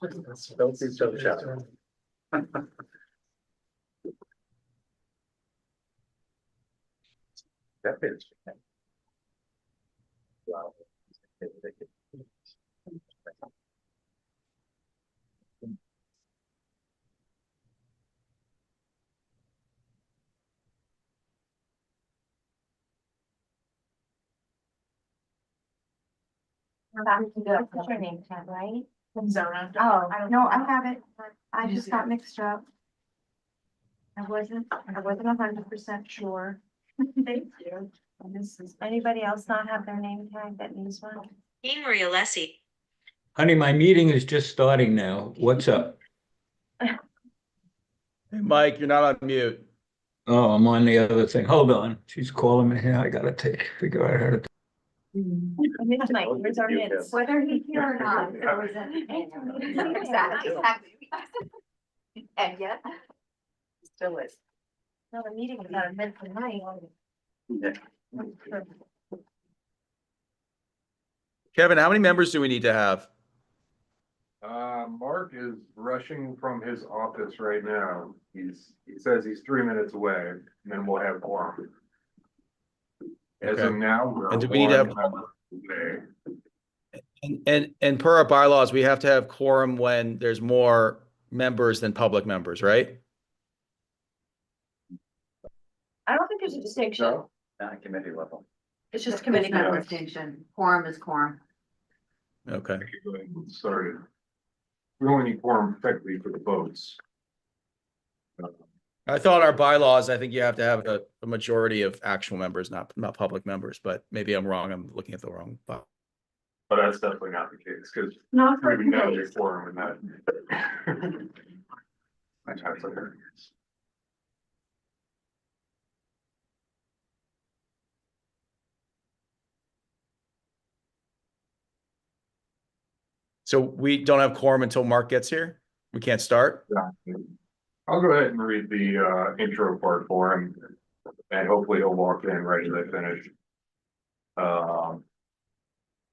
Don't do so shallow. That is. Wow. What's your name tag, right? Zona. Oh, no, I have it. I just got mixed up. I wasn't 100% sure. Thank you. And this is. Anybody else not have their name tag that needs one? Hey, Maria Lessie. Honey, my meeting is just starting now. What's up? Hey, Mike, you're not on mute. Oh, I'm on the other thing. Hold on. She's calling me here. I gotta figure out how to. Mike, where's our minutes? Whether he's here or not, there was a. Exactly. And yet. Still is. No, the meeting was at midnight tonight. Yeah. Kevin, how many members do we need to have? Mark is rushing from his office right now. He says he's 3 minutes away, and then we'll have quorum. As of Okay. now, we're And do we need to have- one member away. And per our bylaws, we have to have quorum when there's more members than public members, right? I don't think there's a distinction. No? Not committee level. It's just committee no members. distinction. Quorum is quorum. Okay. I could go ahead and get started. We only need quorum effectively for the votes. I thought our bylaws, I think you have to have a majority of actual members, not public members, but maybe I'm wrong. I'm looking at the wrong. But that's definitely not the case, because Not we for even know committees. there's quorum in that. My time's like that. So we don't have quorum until Mark gets here? We can't start? Yeah. I'll go ahead and read the intro part for him, and hopefully he'll walk in right as I finish.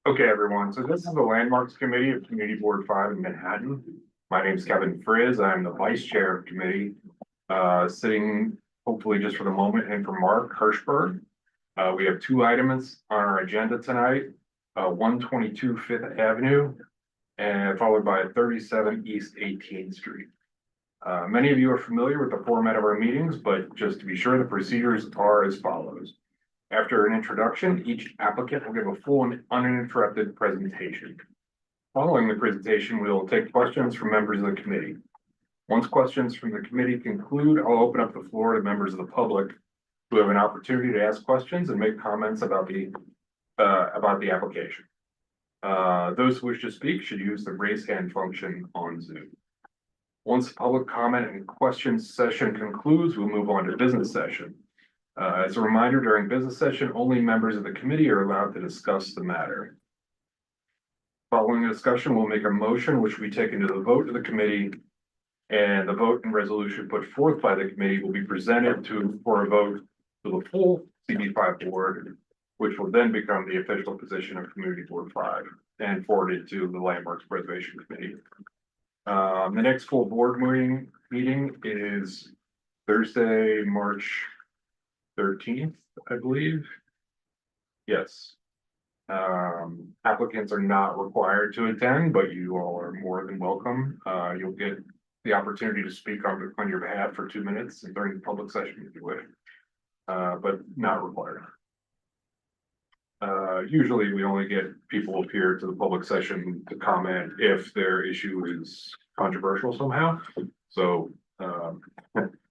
Okay, everyone, so this is the Landmarks Committee of Community Board 5 in Manhattan. My name is Kevin Frizz. I'm the vice chair of committee, sitting hopefully just for the moment and for Mark Hirschberg. We have two items on our agenda tonight, 122 Fifth Avenue, and followed by 37 East 18th Street. Many of you are familiar with the format of our meetings, but just to be sure, the procedures are as follows. After an introduction, each applicant will give a full and uninterrupted presentation. Following the presentation, we will take questions from members of the committee. Once questions from the committee conclude, I'll open up the floor to members of the public who have an opportunity to ask questions and make comments about the application. Those who wish to speak should use the raise hand function on Zoom. Once the public comment and question session concludes, we'll move on to business session. As a reminder, during business session, only members of the committee are allowed to discuss the matter. Following the discussion, we'll make a motion which we take into the vote of the committee, and the vote and resolution put forth by the committee will be presented for a vote to the full CB5 board, which will then become the official position of Community Board 5 and forwarded to the Landmarks Preservation Committee. The next full board meeting is Thursday, March 13th, I believe. Yes. Applicants are not required to attend, but you all are more than welcome. You'll get the opportunity to speak on your behalf for 2 minutes and during the public session if you wish, but not required. Usually we only get people appear to the public session to comment if their issue is controversial somehow. So we'll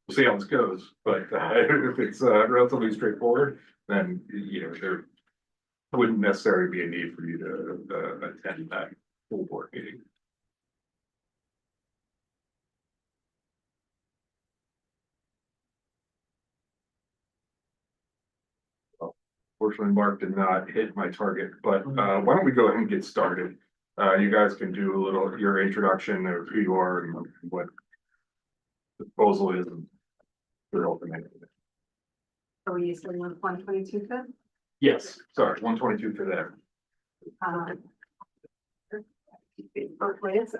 see how this goes, but if it's relatively straightforward, then there wouldn't necessarily be a need for you to attend that full board meeting. Fortunately, Mark did not hit my target, but why don't we go ahead and get started? You guys can do a little your introduction of who you are and what the proposal is and your ultimate. Are we using 122 Fifth? Yes, sorry, 122 for that. Both ways.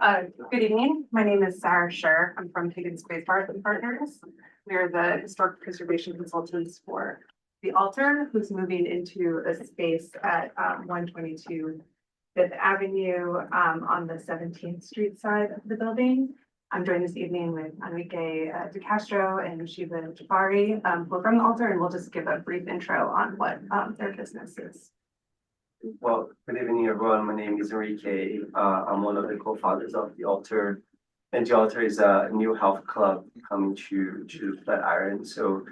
Good evening. My name is Sarah Scher. I'm from Higgins Space Bars and Partners. We are the historic preservation consultants for the altar, who's moving into a space at 122 Fifth Avenue on the 17th Street side of the building. I'm joined this evening with Enrique De Castro and Shiva Jafari, who are from the altar, and we'll just give a brief intro on what their business is. Well, good evening, everyone. My name is Enrique. I'm one of the co-founders of The Altar. And The Altar is a new health club coming to Flatiron. So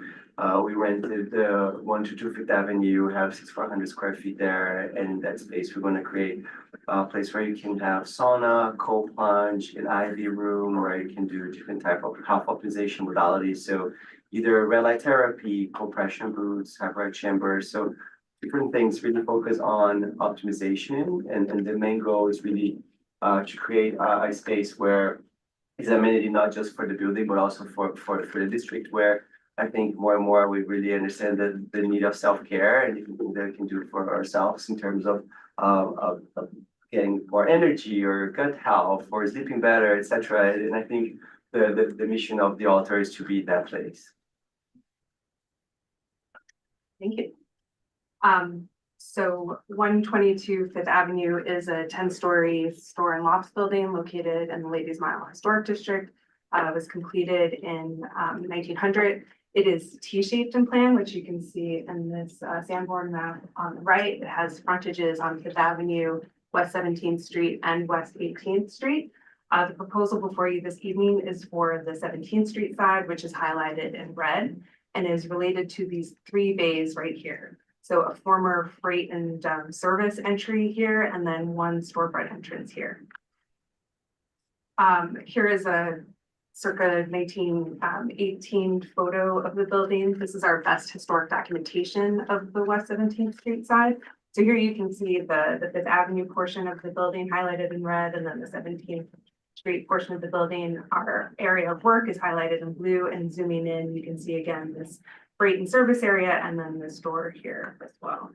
we rented the 122 Fifth Avenue, have 6,400 square feet there. And in that space, we're going to create a place where you can have sauna, cold plunge, an IV room, where you can do different type of health optimization modalities. So either red light therapy, compression boots, hyperbaric chambers. So different things really focus on optimization, and the main goal is really to create a space where it's amenity not just for the building, but also for the district, where I think more and more we really understand the need of self-care and everything that we can do for ourselves in terms of getting more energy or gut health or sleeping better, etc. And I think the mission of the altar is to be that place. Thank you. So 122 Fifth Avenue is a 10-story store and loft building located in the Ladies Mile Historic District. It was completed in 1900. It is T-shaped in plan, which you can see in this Sanborn map on the right. It has frontages on Fifth Avenue, West 17th Street, and West 18th Street. The proposal before you this evening is for the 17th Street side, which is highlighted in red and is related to these 3 bays right here. So a former freight and service entry here, and then 1 storefront entrance here. Here is a circa 1918 photo of the building. This is our best historic documentation of the West 17th Street side. So here you can see the Fifth Avenue portion of the building highlighted in red, and then the 17th Street portion of the building. Our area of work is highlighted in blue, and zooming in, you can see again this freight and service area, and then the store here as well.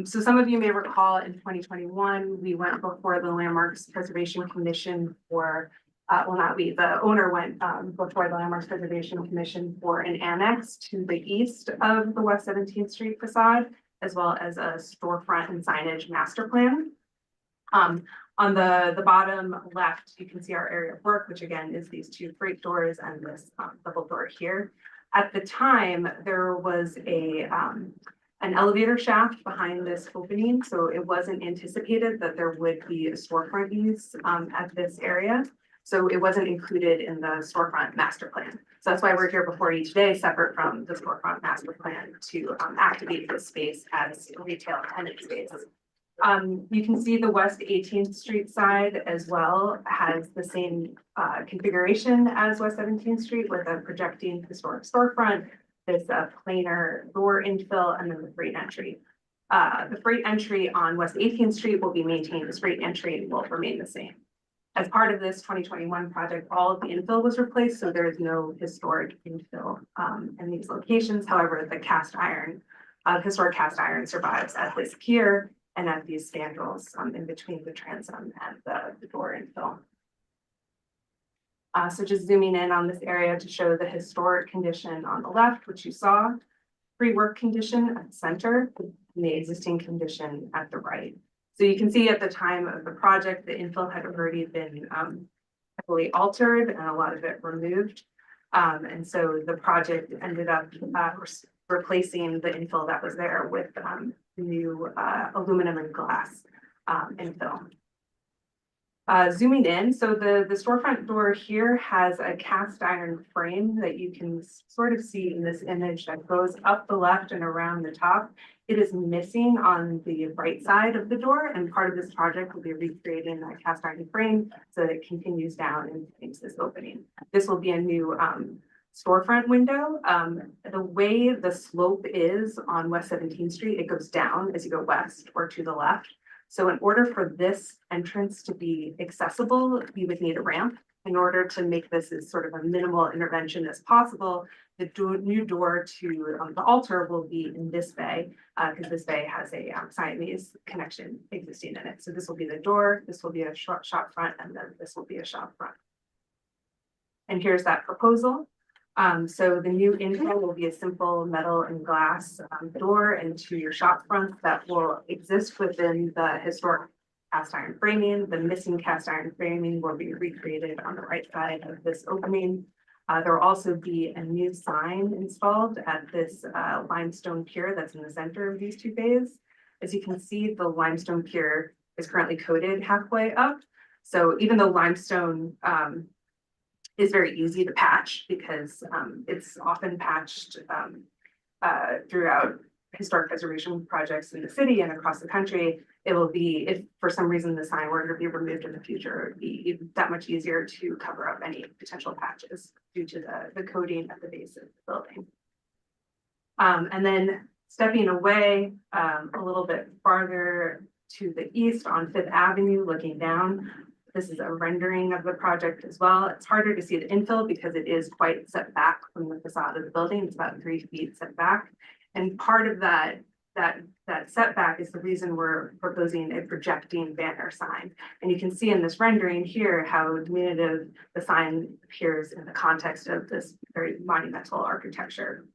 So some of you may recall in 2021, we went before the Landmarks Preservation Commission for, well, not we, the owner went before the Landmarks Preservation Commission for an annex to the east of the West 17th Street facade, as well as a storefront and signage master plan. On the bottom left, you can see our area of work, which again is these 2 freight doors and this double door here. At the time, there was an elevator shaft behind this opening, so it wasn't anticipated that there would be a storefront use at this area. So it wasn't included in the storefront master plan. So that's why we're here before you today, separate from the storefront master plan, to activate this space as a retail tenant space. You can see the West 18th Street side as well has the same configuration as West 17th Street, with a projecting historic storefront, this planar door infill, and then the freight entry. The freight entry on West 18th Street will be maintained. The freight entry will remain the same. As part of this 2021 project, all of the infill was replaced, so there is no historic infill in these locations. However, the cast iron, historic cast iron survives at this pier and at these spandrels in between the transom and the door infill. So just zooming in on this area to show the historic condition on the left, which you saw, pre-work condition at the center, and the existing condition at the right. So you can see at the time of the project, the infill had already been heavily altered and a lot of it removed. And so the project ended up replacing the infill that was there with new aluminum and glass infill. Zooming in, so the storefront door here has a cast iron frame that you can sort of see in this image that goes up the left and around the top. It is missing on the right side of the door, and part of this project will be recreating that cast iron frame so that it continues down and makes this opening. This will be a new storefront window. The way the slope is on West 17th Street, it goes down as you go west or to the left. So in order for this entrance to be accessible, you would need a ramp. In order to make this as sort of a minimal intervention as possible, the new door to the altar will be in this bay, because this bay has a Siamese connection existing in it. So this will be the door, this will be a shop front, and then this will be a shop front. And here's that proposal. So the new infill will be a simple metal and glass door into your shop front that will exist within the historic cast iron framing. The missing cast iron framing will be recreated on the right side of this opening. There will also be a new sign installed at this limestone pier that's in the center of these two bays. As you can see, the limestone pier is currently coated halfway up. So even though limestone is very easy to patch because it's often patched throughout historic preservation projects in the city and across the country, it will be, if for some reason the sign were to be removed in the future, it would be that much easier to cover up any potential patches due to the coating at the base of the building. And then stepping away a little bit farther to the east on Fifth Avenue, looking down, this is a rendering of the project as well. It's harder to see the infill because it is quite set back from the facade of the building. It's about 3 feet set back. And part of that setback is the reason we're proposing a projecting banner sign. And you can see in this rendering here how diminutive the sign appears in the context of this very monumental architecture.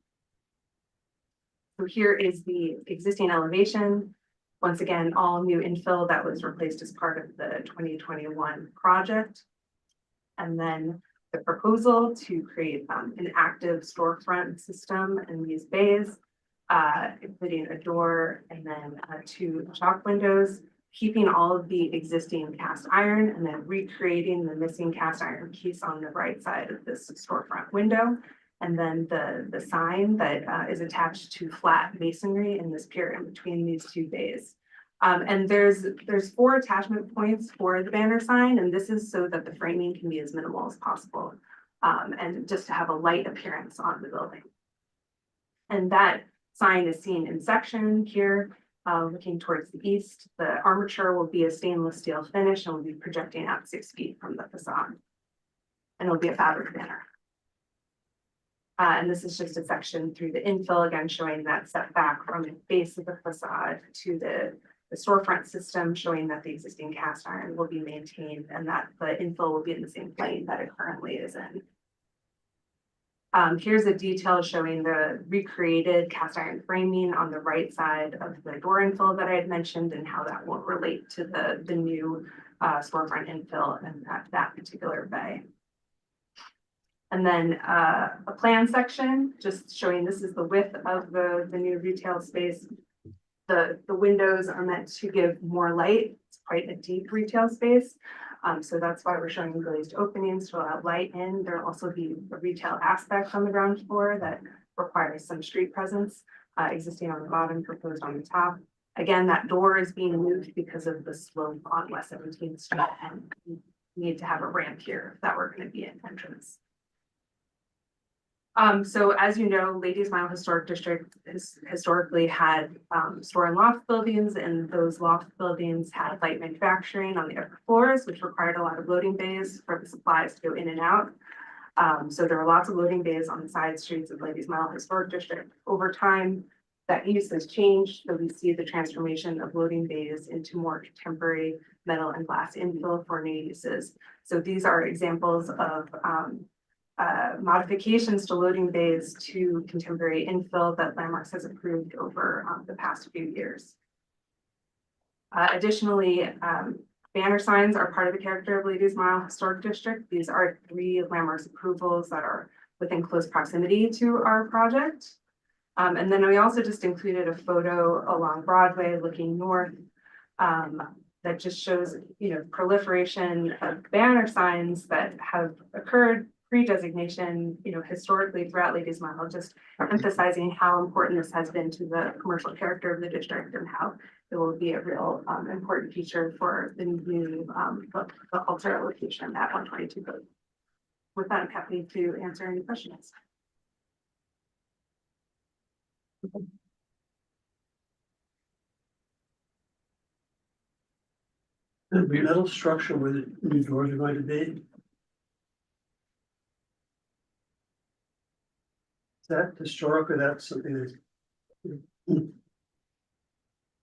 So here is the existing elevation. Once again, all new infill that was replaced as part of the 2021 project. And then the proposal to create an active storefront system in these bays, including a door and then 2 shop windows, keeping all of the existing cast iron and then recreating the missing cast iron piece on the right side of this storefront window. And then the sign that is attached to flat masonry in this pier in between these 2 bays. And there's 4 attachment points for the banner sign, and this is so that the framing can be as minimal as possible, and just to have a light appearance on the building. And that sign is seen in section here, looking towards the east. The armature will be a stainless steel finish and will be projecting out 6 feet from the facade. And it'll be a fabric banner. And this is just a section through the infill, again, showing that setback from the base of the facade to the storefront system, showing that the existing cast iron will be maintained and that the infill will be in the same plane that it currently is in. Here's a detail showing the recreated cast iron framing on the right side of the door infill that I had mentioned and how that will relate to the new storefront infill and that particular bay. And then a plan section, just showing this is the width of the new retail space. The windows are meant to give more light. It's quite a deep retail space. So that's why we're showing glazed openings to allow light in. There'll also be a retail aspect on the ground floor that requires some street presence, existing on the bottom, proposed on the top. Again, that door is being moved because of the slope on West 17th Street, and we need to have a ramp here if that were going to be an entrance. So as you know, Ladies Mile Historic District has historically had store and loft buildings, and those loft buildings had light manufacturing on the upper floors, which required a lot of loading bays for the supplies to go in and out. So there are lots of loading bays on the side streets of Ladies Mile Historic District. Over time, that use has changed, so we see the transformation of loading bays into more contemporary metal and glass infill for new uses. So these are examples of modifications to loading bays to contemporary infill that Landmarks has approved over the past few years. Additionally, banner signs are part of the character of Ladies Mile Historic District. These are 3 Landmarks approvals that are within close proximity to our project. And then we also just included a photo along Broadway looking north that just shows, proliferation of banner signs that have occurred pre-designation, historically throughout Ladies Mile, just emphasizing how important this has been to the commercial character of the district and how it will be a real important feature for the new the altar location at 122 Code. With that, I'm happy to answer any questions. The metal structure where the new doors are going to be, Is that historic or that's something that's,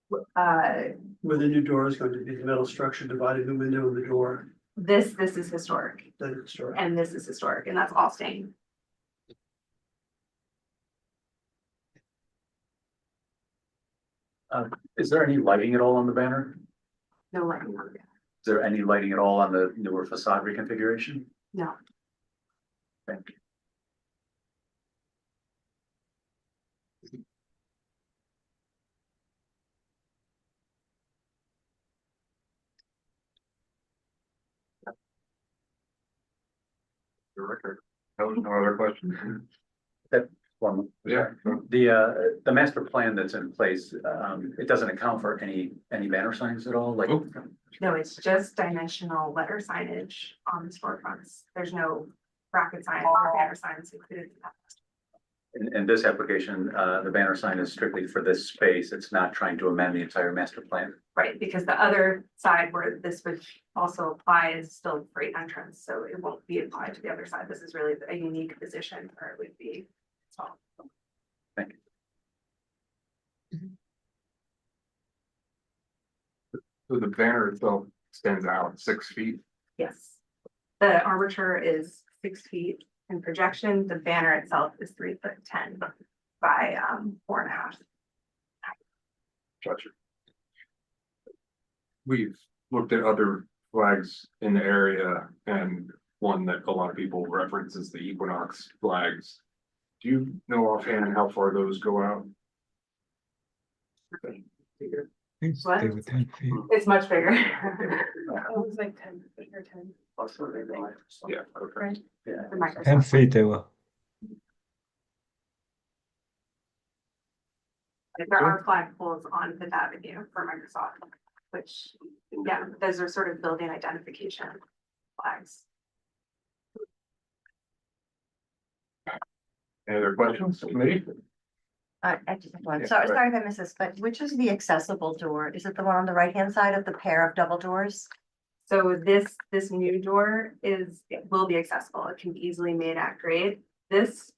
where the new door is going to be, the metal structure dividing the window and the door, This is historic, that historic? and this is historic, and that's all staying. Is there any lighting at all on the banner? No lighting on it. Is there any lighting at all on the newer facade reconfiguration? No. Thank you. The record. That was no other questions. One, Yeah. the master plan that's in place, it doesn't account for any banner signs at all, like. Oh. No, it's just dimensional letter signage on the storefronts. There's no bracket signs or banner signs included in that. In this application, the banner sign is strictly for this space. It's not trying to amend the entire master plan. Right, because the other side where this would also apply is still freight entrance, so it won't be applied to the other side. This is really a unique position where it would be installed. Thank you. So the banner itself extends out 6 feet. Yes. The armature is 6 feet in projection. The banner itself is 3'10" by 4.5. Gotcha. We've looked at other flags in the area, and one that a lot of people reference is the Equinox flags. Do you know offhand how far those go out? Please What? stay with 10 feet. It's much bigger. It was like 10 or 10. Yeah, okay. Yeah. The Microsoft. 10 feet they were. There are flagpoles on Fifth Avenue for Microsoft, which, yeah, those are sort of building identification flags. Any other questions, committee? I just have one. Yeah, Sorry, go sorry if I missed this, but which is the accessible door? Is it the one on the right-hand side of the pair of double doors? So this new door will be accessible. It can be easily made at grade. This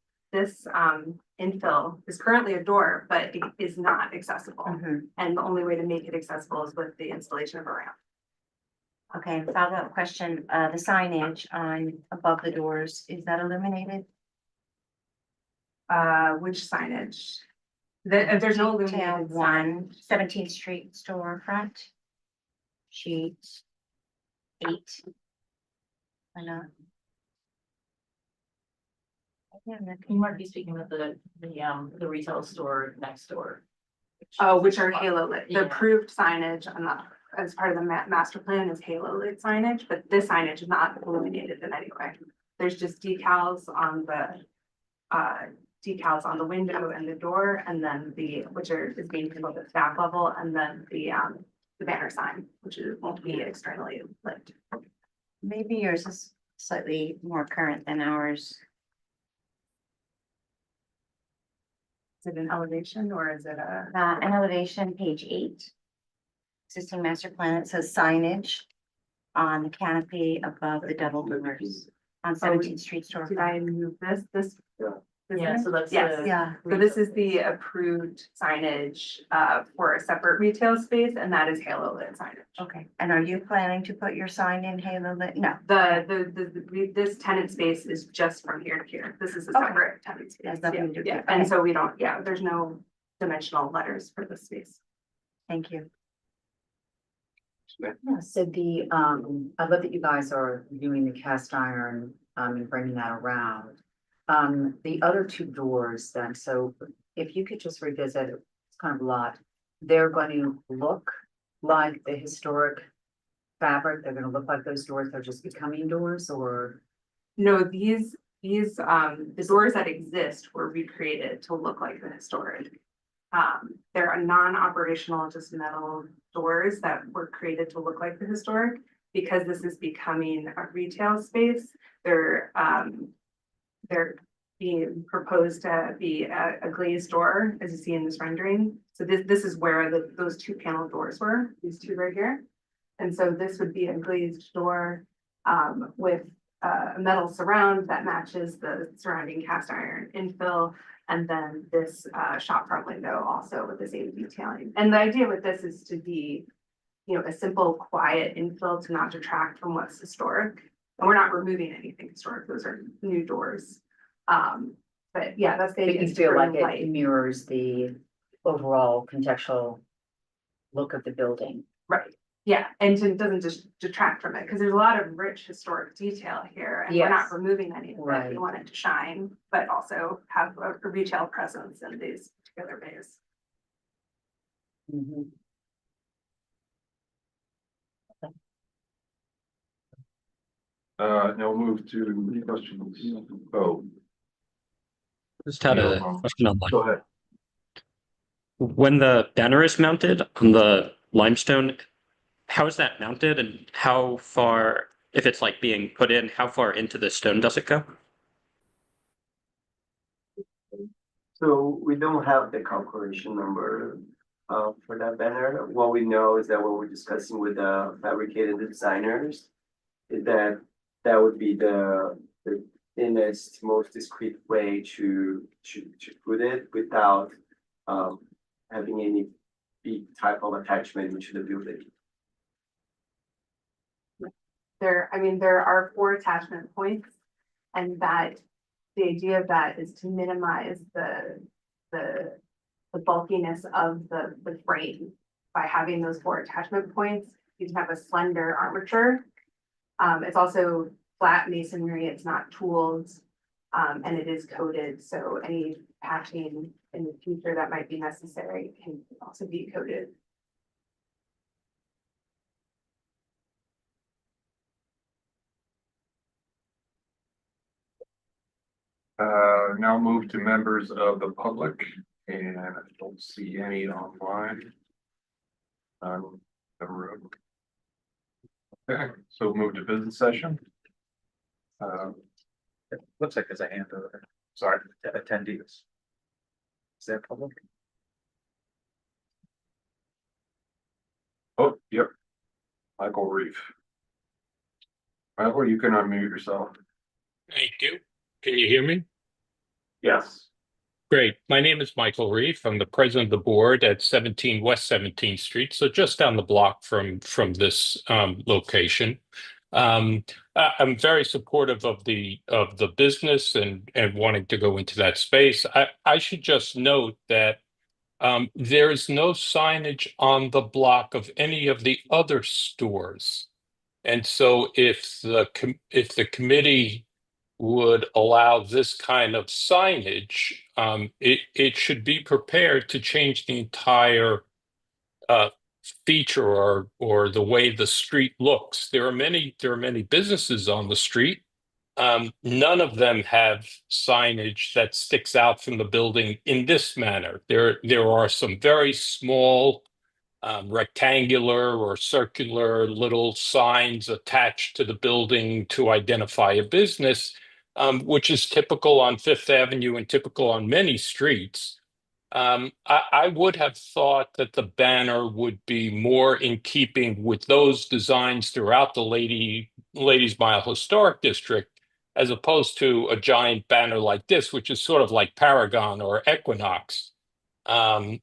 infill is currently a door, but it is not accessible. Mhm. And the only way to make it accessible is with the installation of a ramp. Okay, follow-up question, the signage on above the doors, is that illuminated? Which signage? There's no Detail illuminated one, sign. 17th Street storefront. Sheet 8. I know. Yeah, You might be speaking of the retail store next door. Oh, which are halo lit. The Yeah. approved signage on the, as part of the master plan is halo lit signage, but this signage is not illuminated in any way. There's just decals on the window and the door, and then is being handled at staff level, and then the banner sign, won't be externally lit. Maybe yours is slightly more current than ours. Is it an elevation or is it a? An elevation, page 8. Existing master plan, it says signage on the canopy above the double doors on 17th Street Did I storefront. move this? Yeah, so that's Yes. the. Yeah, So this is the approved signage for a separate retail space, and that is halo lit signage. okay. And are you planning to put your sign in halo lit? No. This tenant space is just from here to here. This is a Okay. separate tenant space. Has nothing to do with Yeah, it. and Okay. so we don't, there's no dimensional letters for this space. Thank you. Yeah, so I love that you guys are doing the cast iron, and bringing that around. The other two doors then, so if you could just revisit, it's kind of a lot. They're going to look like the historic fabric, they're gonna look like those doors, they're just becoming doors, or? No, the doors that exist were recreated to look like the historic. There are non-operational, just metal doors that were created to look like the historic. Because this is becoming a retail space, they're being proposed to be a glazed door, as you see in this rendering. So this is where those two panel doors were, these two right here. And so this would be a glazed door with a metal surround that matches the surrounding cast iron infill. And then this shop front window also with the same detailing. And the idea with this is to be, you know, a simple, quiet infill to not detract from what's historic. And we're not removing anything historic, those are new doors. But yeah, that's the Make idea. you is to feel bring like light. it mirrors the overall contextual look of the building. Right, yeah, and it doesn't just detract from it, because there's a lot of rich historic detail here, and we're not Yes. removing any of it. We Right. want it to shine, but also have a retail presence in these particular bays. Mhm. Now we'll move to questions. Oh, Just had Yeah, a question on go that. ahead. When the banner is mounted on the limestone, how is that mounted and how far, if it's like being put in, how far into the stone does it go? So we don't have the calculation number for that banner. What we know is that what we're discussing with the fabricated designers is that that would be the thinnest, most discreet way to put it without having any big type of attachment into the building. There are 4 attachment points, and that the idea of that is to minimize the bulkiness of the frame. By having those 4 attachment points, you can have a slender armature. It's also flat masonry, it's not tooled, and it is coated, so any patching in the future that might be necessary can also be coated. Now move to members of the public, and I don't see any online. The room. Okay, so move to business session. It looks like there's a hand over there. Sorry. Attendees. Is that public? Oh, yep. Michael Reef. Michael, you can unmute yourself. Thank you. Can you hear me? Yes. Great. My name is Michael Reef. I'm the president of the board at 17 West 17th Street, so just down the block from this location. I'm very supportive of the business and wanting to go into that space. I should just note that there is no signage on the block of any of the other stores, and so if the committee would allow this kind of signage, it should be prepared to change the entire feature or the way the street looks. There are many businesses on the street. None of them have signage that sticks out from the building in this manner. There are some very small rectangular or circular little signs attached to the building to identify a business, which is typical on Fifth Avenue and typical on many streets. I would have thought that the banner would be more in keeping with those designs throughout the Ladies Mile Historic District, as opposed to a giant banner like this, which is sort of like Paragon or Equinox. The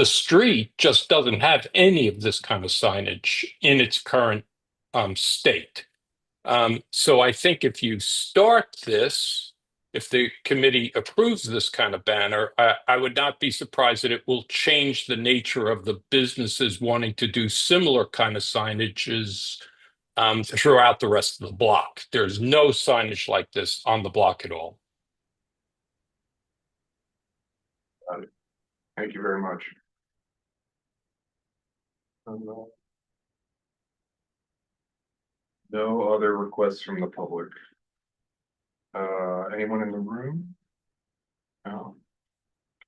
street just doesn't have any of this kind of signage in its current state. So I think if you start this, if the committee approves this kind of banner, I would not be surprised that it will change the nature of the businesses wanting to do similar kind of signages throughout the rest of the block. There's no signage like this on the block at all. Thank you very much. No other requests from the public. Anyone in the room? No.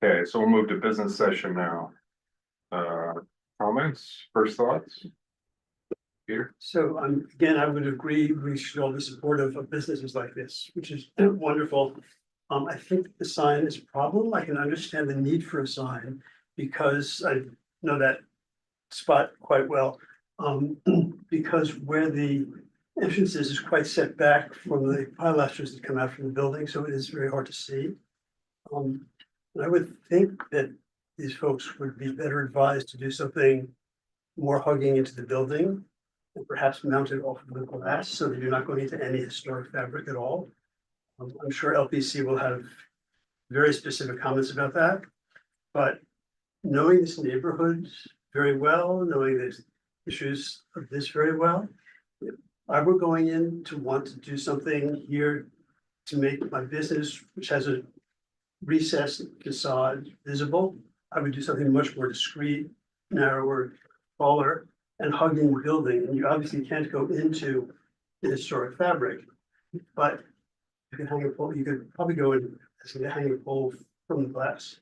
Okay, so we'll move to business session now. Comments, first thoughts? Peter? So again, I would agree, we should all be supportive of businesses like this, which is wonderful. I think the sign is a problem. I can understand the need for a sign because I know that spot quite well. Because where the entrances is quite set back from the pilasters that come out from the building, so it is very hard to see. And I would think that these folks would be better advised to do something more hugging into the building and perhaps mount it off of the glass so that you're not going into any historic fabric at all. I'm sure LPC will have very specific comments about that, but knowing this neighborhood very well, knowing the issues of this very well, if I were going in to want to do something here to make my business, which has a recessed facade visible, I would do something much more discreet, narrower, taller, and hugging the building. And you obviously can't go into the historic fabric, but you can hang a pole, you could probably go in as a hanging pole from the glass,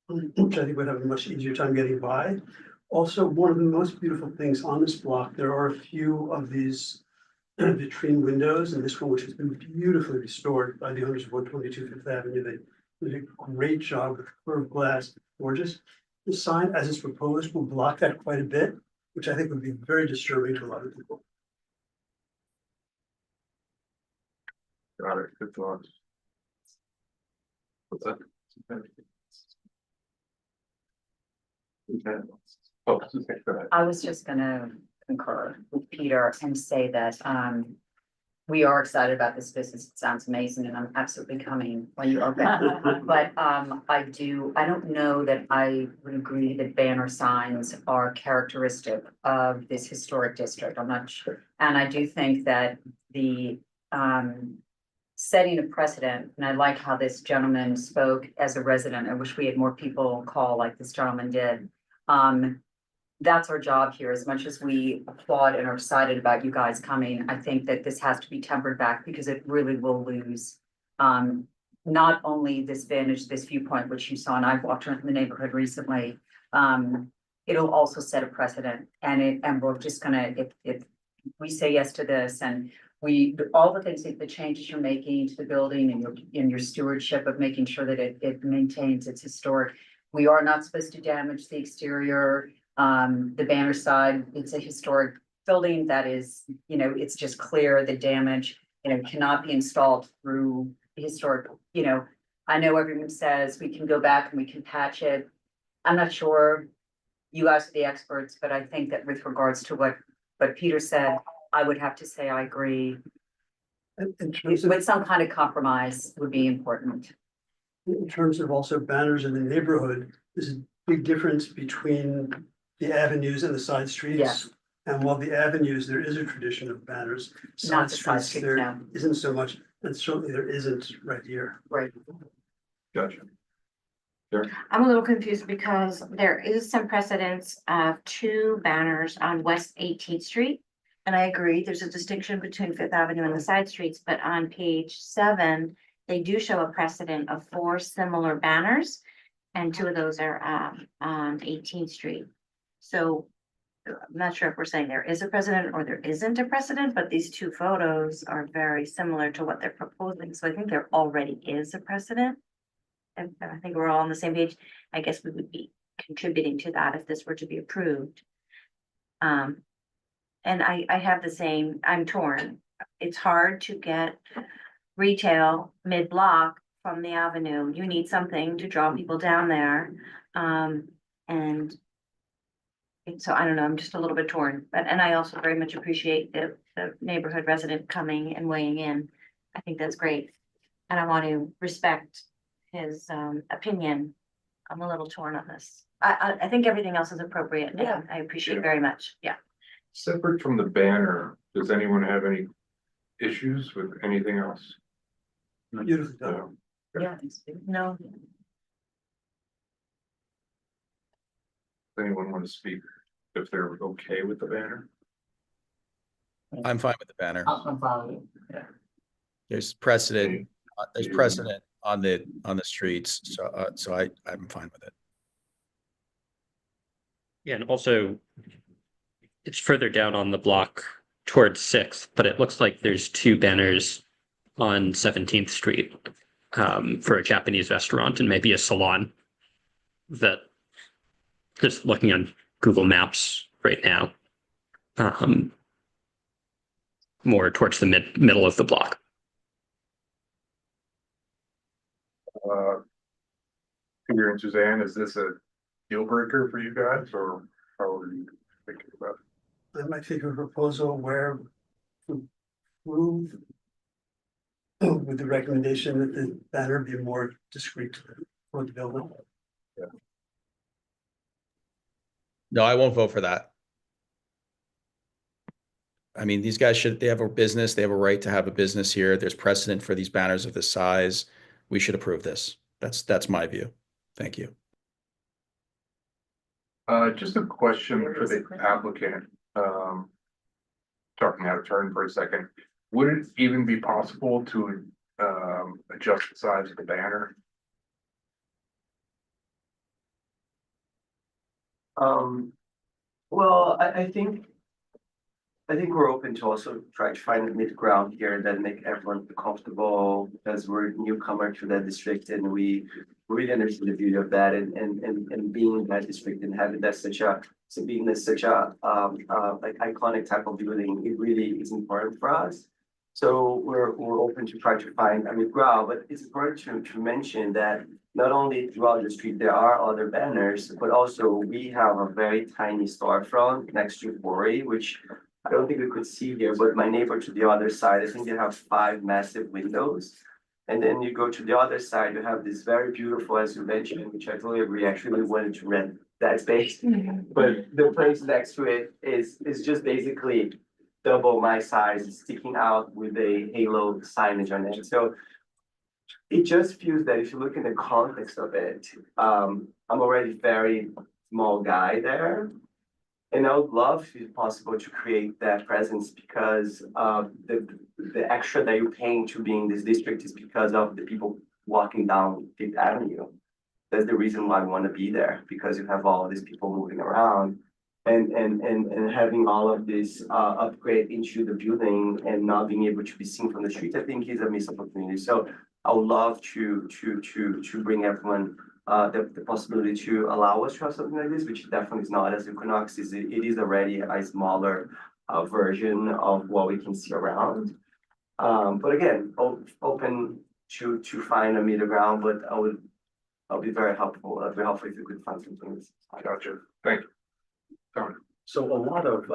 which I think would have a much easier time getting by. Also, one of the most beautiful things on this block, there are a few of these vitrine windows, and this one, which has been beautifully restored by the owners of 122 Fifth Avenue. They did a great job with curved glass, gorgeous. The sign, as it's proposed, will block that quite a bit, which I think would be very disturbing to a lot of people. Got it, good thoughts. What's that? Oh, go ahead. I was just gonna concur with Peter and say that, we are excited about this business. It sounds amazing and I'm absolutely coming when you open. But, I don't know that I would agree that banner signs are characteristic of this historic district. I'm not sure. And I do think that the, setting a precedent, and I like how this gentleman spoke as a resident. I wish we had more people call like this gentleman did. That's our job here. As much as we applaud and are excited about you guys coming, I think that this has to be tempered back because it really will lose. Not only this vantage, this viewpoint, which you saw, and I've walked around the neighborhood recently. It'll also set a precedent and we're just gonna, if we say yes to this and all the things, the changes you're making to the building and your stewardship of making sure that it maintains its historic. We are not supposed to damage the exterior. The banner side, it's a historic building that is, it's just clear the damage, cannot be installed through the historic, I know everyone says we can go back and we can patch it. I'm not sure, you guys are the experts, but I think that with regards to what Peter said, I would have to say I agree. In terms of, With some kind of compromise would be important. in terms of also banners in the neighborhood, there's a big difference between the avenues and the side streets. Yes. And while the avenues, there is a tradition of banners. Not the side streets, there no. isn't so much, and certainly there isn't right here. Right. Gotcha. I'm a little confused because there is some precedence of 2 banners on West 18th Street. And I agree, there's a distinction between Fifth Avenue and the side streets, but on page 7, they do show a precedent of 4 similar banners. And 2 of those are on 18th Street. So I'm not sure if we're saying there is a precedent or there isn't a precedent, but these 2 photos are very similar to what they're proposing. So I think there already is a precedent. And I think we're all on the same page. I guess we would be contributing to that if this were to be approved. And I have the same, I'm torn. It's hard to get retail mid-block from the avenue. You need something to draw people down there. So I don't know, I'm just a little bit torn, and I also very much appreciate the neighborhood resident coming and weighing in. I think that's great. And I want to respect his opinion. I'm a little torn on this. I think everything else is appropriate. Yeah. And I appreciate very much. Yeah. Separate from the banner, does anyone have any issues with anything else? Beautifully done. No. Yeah. No. Does anyone want to speak if they're okay with the banner? I'm fine with the banner. I'm following. There's precedent, on the streets, so I'm fine with it. Yeah, and also it's further down on the block towards 6th, but it looks like there's 2 banners on 17th Street for a Japanese restaurant and maybe a salon that just looking on Google Maps right now. more towards the middle of the block. Peter and Suzanne, is this a deal breaker for you guys, or how are you thinking about it? I might think of a proposal where we move with the recommendation that the banner be more discreet for the building. No, I won't vote for that. I mean, these guys they have a business, they have a right to have a business here. There's precedent for these banners of this size. We should approve this. That's my view. Thank you. Just a question for the applicant, talking out of turn for a second. Would it even be possible to, adjust the size of the banner? Well, I think we're open to also try to find a mid ground here that make everyone feel comfortable, because we're newcomer to that district and we really understand the beauty of that and being in that district and having that such a like iconic type of building, it really is important for us. So we're open to try to find a mid ground, but it's important to mention that not only throughout the street there are other banners, but also we have a very tiny storefront next to Bori, which I don't think we could see here, but my neighbor to the other side, I think they have 5 massive windows. And then you go to the other side, you have this very beautiful, as you mentioned, which I totally agree, actually wanted to rent that space. But the place next to it is just basically double my size, sticking out with a halo signage on it. So it just feels that if you look in the context of it, I'm already very small guy there. And I would love, if it's possible, to create that presence, because the extra that you're paying to be in this district is because of the people walking down Fifth Avenue. That's the reason why I want to be there, because you have all of these people moving around and having all of this upgrade into the building and not being able to be seen from the street, I think is a missed opportunity. So I would love to bring everyone the possibility to allow us to have something like this, which definitely is not as Equinox is. It is already a smaller version of what we can see around. But again, open to find a middle ground, but I'll be very helpful. It'd be helpful if you could find something. Gotcha. Thank you. Sorry. So a lot of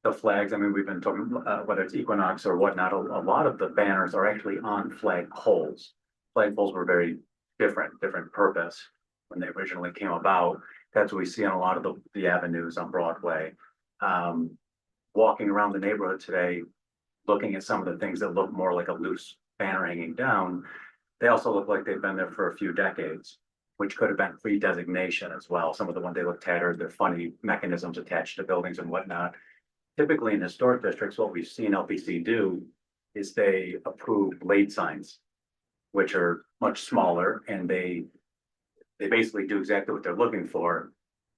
the flags, I mean, we've been talking, whether it's Equinox or whatnot, a lot of the banners are actually on flag poles. Flag poles were very different purpose when they originally came about. That's what we see on a lot of the avenues on Broadway. Walking around the neighborhood today, looking at some of the things that look more like a loose banner hanging down, they also look like they've been there for a few decades, which could have been pre-designation as well. Some of the ones they look tattered, they're funny mechanisms attached to buildings and whatnot. Typically in historic districts, what we've seen LPC do is they approve blade signs, which are much smaller, and they basically do exactly what they're looking for.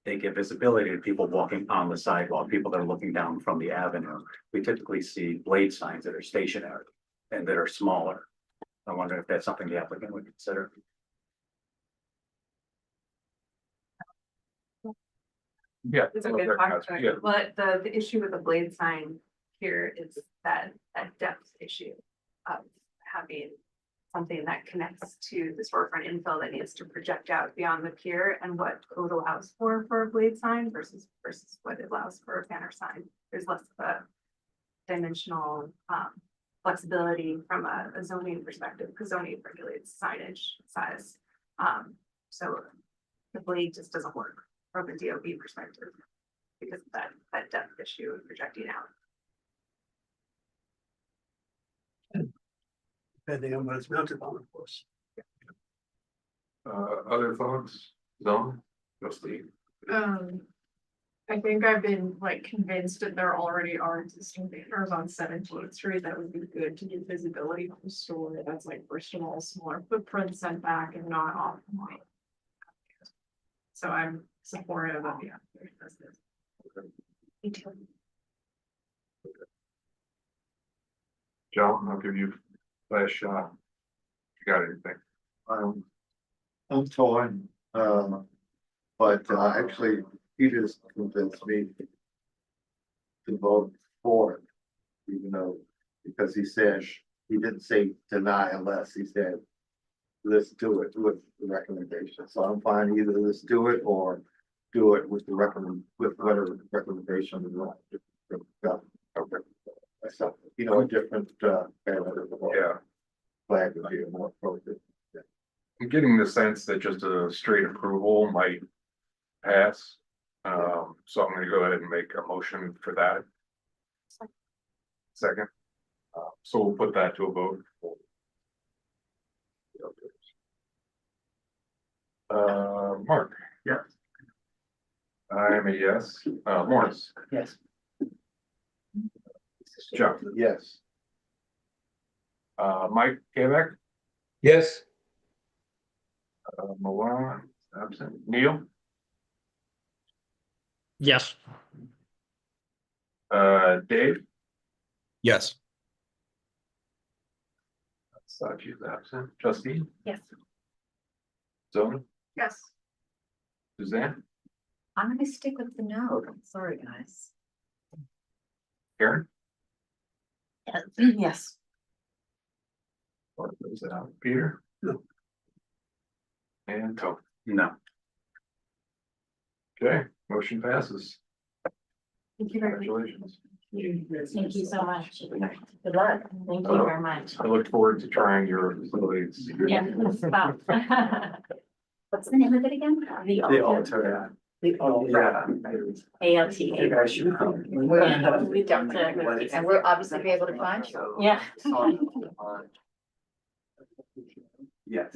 They give visibility to people walking on the sidewalk, people that are looking down from the avenue. We typically see blade signs that are stationary and that are smaller. I wonder if that's something the applicant would consider. Yeah. It's a good question, Yeah. but the issue with the blade sign here is that depth issue of having something that connects to the storefront infill that needs to project out beyond the pier, and what code allows for a blade sign versus what it allows for a banner sign. There's less of a dimensional flexibility from a zoning perspective, because zoning regulates signage size. So the blade just doesn't work from a DOB perspective because of that depth issue of projecting out. Depending on what it's mounted on, of course. Other thoughts? Zone? Steve. I think I've been like convinced that there already are existing banners on 17th Street that would be good to give visibility to the store. That's like, first of all, smaller footprint setback and not off point. So I'm supportive of the application. Me too. John, I'll give you last shot. You got anything? I'm torn, but actually Peter's convinced me to vote for it. even though, because he said, he didn't say deny unless, he said, let's do it with the recommendation. So I'm fine, either let's do it or do it with the with whatever recommendation we want. So, you know, a different, Yeah, flag would be more appropriate. I'm getting the sense that just a straight approval might pass. So I'm gonna go ahead and make a motion for that. Second. So we'll put that to a vote. Mark? Yes. I'm a yes. Morris? Yes. Chuck? Yes. Mike Quebec? Yes. Milan, absent. Neil? Yes. Dave? Yes. Sachi's absent. Justine? Yes. Zona? Yes. Suzanne? I'm gonna stick with the no. Sorry, guys. Karen? Yes. Or is it out? Peter? No. And Tony? No. Okay, motion passes. Thank you very much. Congratulations. Thank you so much. Good luck. Thank you very much. I look forward to trying your facilities. Yeah. Stop. What's the name of it again? The The altar, The yeah. ALT. You guys should come. We jumped to. And we'll obviously be able to find you. Yeah. Yes.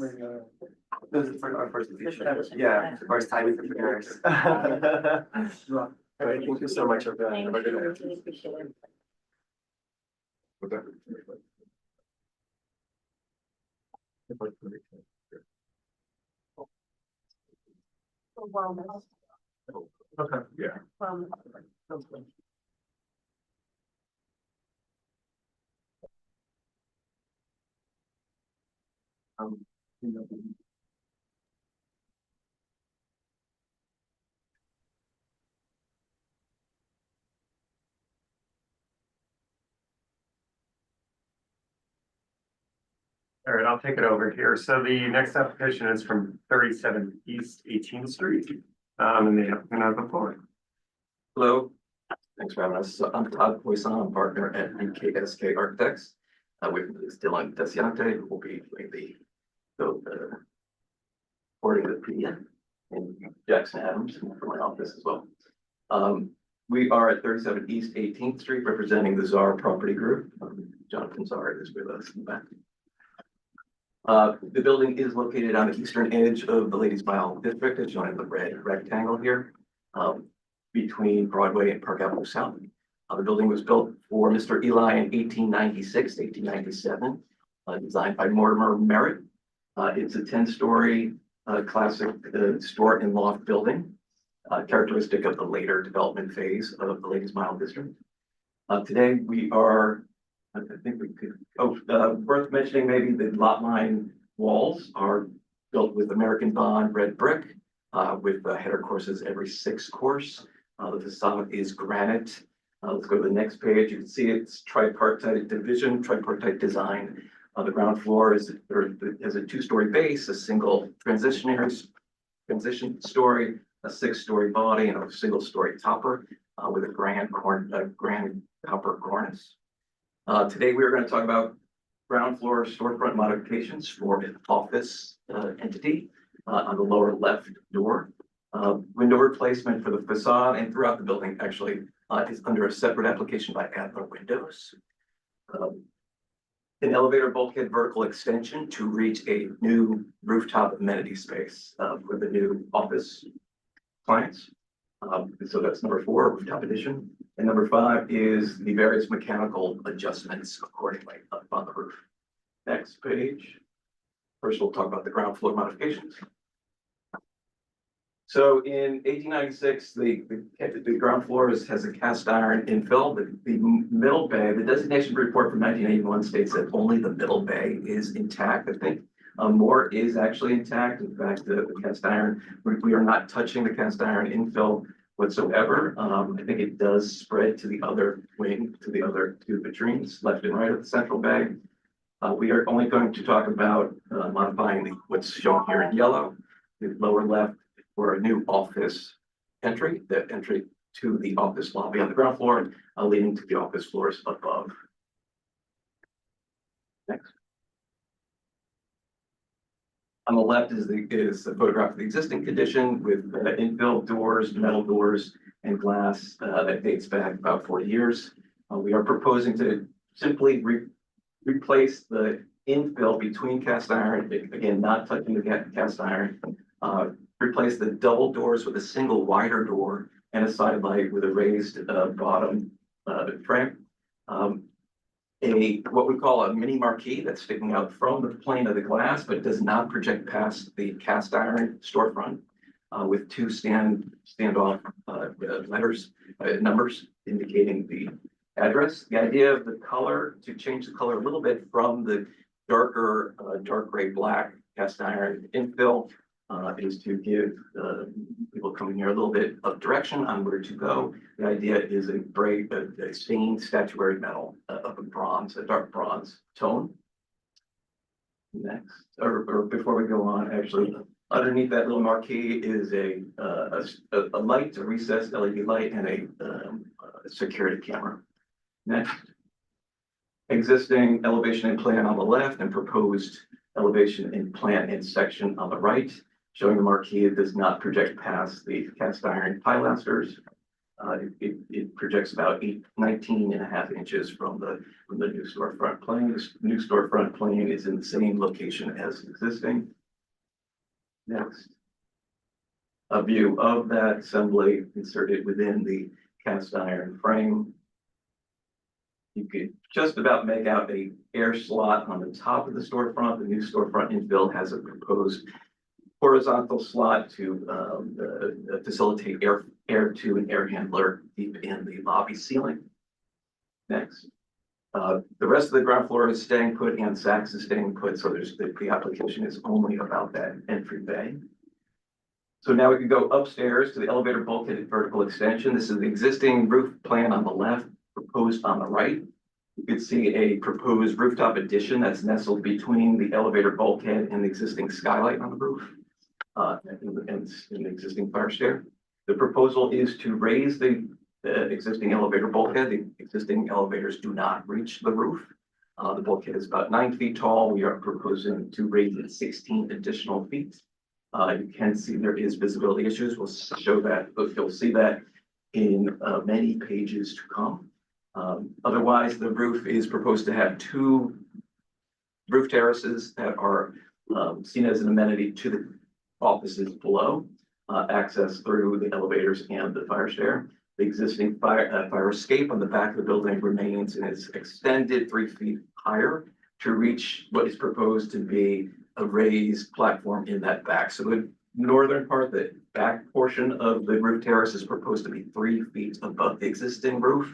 This is for our first edition. Yeah, first time with the parents. Thank you so much. Thank you. Really appreciate it. With that. Wellness. Okay, yeah. Wellness. All right, I'll take it over here. So the next application is from 37 East 18th Street. And the applicant has the floor. Hello, thanks for having us. I'm Todd Poisson, I'm partner at BKSK Architects. With me is Dylan Desiante, who will be doing the boarding the PM, and Jackson Adams from my office as well. We are at 37 East 18th Street, representing the Czar Property Group. Jonathan Czar is with us in the back. The building is located on the eastern edge of the Ladies Mile District, as shown in the red rectangle here, between Broadway and Park Avenue South. The building was built for Mr. Eli in 1896, 1897, designed by Mortimer Merritt. It's a 10-story classic store and loft building, characteristic of the later development phase of the Ladies Mile District. Today we are, I think we could, worth mentioning maybe the lot line walls are built with American Bond red brick, with header courses every 6 course. The facade is granite. Let's go to the next page. You can see it's tripartite division, tripartite design. The ground floor has a 2-story base, a single transition story, a 6-story body, and a single-story topper with a grand copper cornice. Today we are going to talk about ground floor storefront modifications for an office entity on the lower left door. Window replacement for the facade and throughout the building actually is under a separate application by Adler Windows. An elevator bulkhead vertical extension to reach a new rooftop amenity space for the new office clients. So that's number 4, rooftop addition. And number 5 is the various mechanical adjustments accordingly up on the roof. Next page. First, we'll talk about the ground floor modifications. So in 1896, the ground floor has a cast iron infill. The middle bay, the designation report from 1981 states that only the middle bay is intact. I think more is actually intact. In fact, the cast iron, we are not touching the cast iron infill. whatsoever. I think it does spread to the other wing, to the other two vitrines, left and right of the central bay. We are only going to talk about modifying what's shown here in yellow, the lower left for a new office entry, the entry to the office lobby on the ground floor, leading to the office floors above. Next. On the left is the photograph of the existing condition with infill doors, metal doors, and glass that dates back about 40 years. We are proposing to simply replace the infill between cast iron, again, not touching the cast iron. Replace the double doors with a single wider door and a side light with a raised bottom frame. What we call a mini marquee that's sticking out from the plane of the glass, but does not project past the cast iron storefront, with two standoff letters, numbers indicating the address. The idea of the color, to change the color a little bit from the darker, dark gray black cast iron infill, is to give people coming here a little bit of direction on where to go. The idea is a stained statuary metal of a bronze, a dark bronze tone. Next, or before we go on, actually, underneath that little marquee is a light, a recessed LED light, and a security camera. Next, existing elevation and plan on the left and proposed elevation and plan and section on the right. Showing the marquee, it does not project past the cast iron pilasters. It projects about 19.5 inches from the new storefront plane. This new storefront plane is in the same location as existing. Next, a view of that assembly inserted within the cast iron frame. You could just about make out a air slot on the top of the storefront. The new storefront infill has a proposed horizontal slot to facilitate air to an air handler deep in the lobby ceiling. Next. The rest of the ground floor is staying put and Saks is staying put, so the application is only about that entry bay. So now we can go upstairs to the elevator bulkhead vertical extension. This is the existing roof plan on the left, proposed on the right. You can see a proposed rooftop addition that's nestled between the elevator bulkhead and the existing skylight on the roof. And the existing fire stair. The proposal is to raise the existing elevator bulkhead. The existing elevators do not reach the roof. The bulkhead is about 9 feet tall. We are proposing to raise it 16 additional feet. You can see there is visibility issues. We'll show that, but you'll see that in many pages to come. Otherwise, the roof is proposed to have 2 roof terraces that are seen as an amenity to the offices below, access through the elevators and the fire stair. The existing fire escape on the back of the building remains and is extended 3 feet higher to reach what is proposed to be a raised platform in that back. So the northern part, the back portion of the roof terrace is proposed to be 3 feet above the existing roof.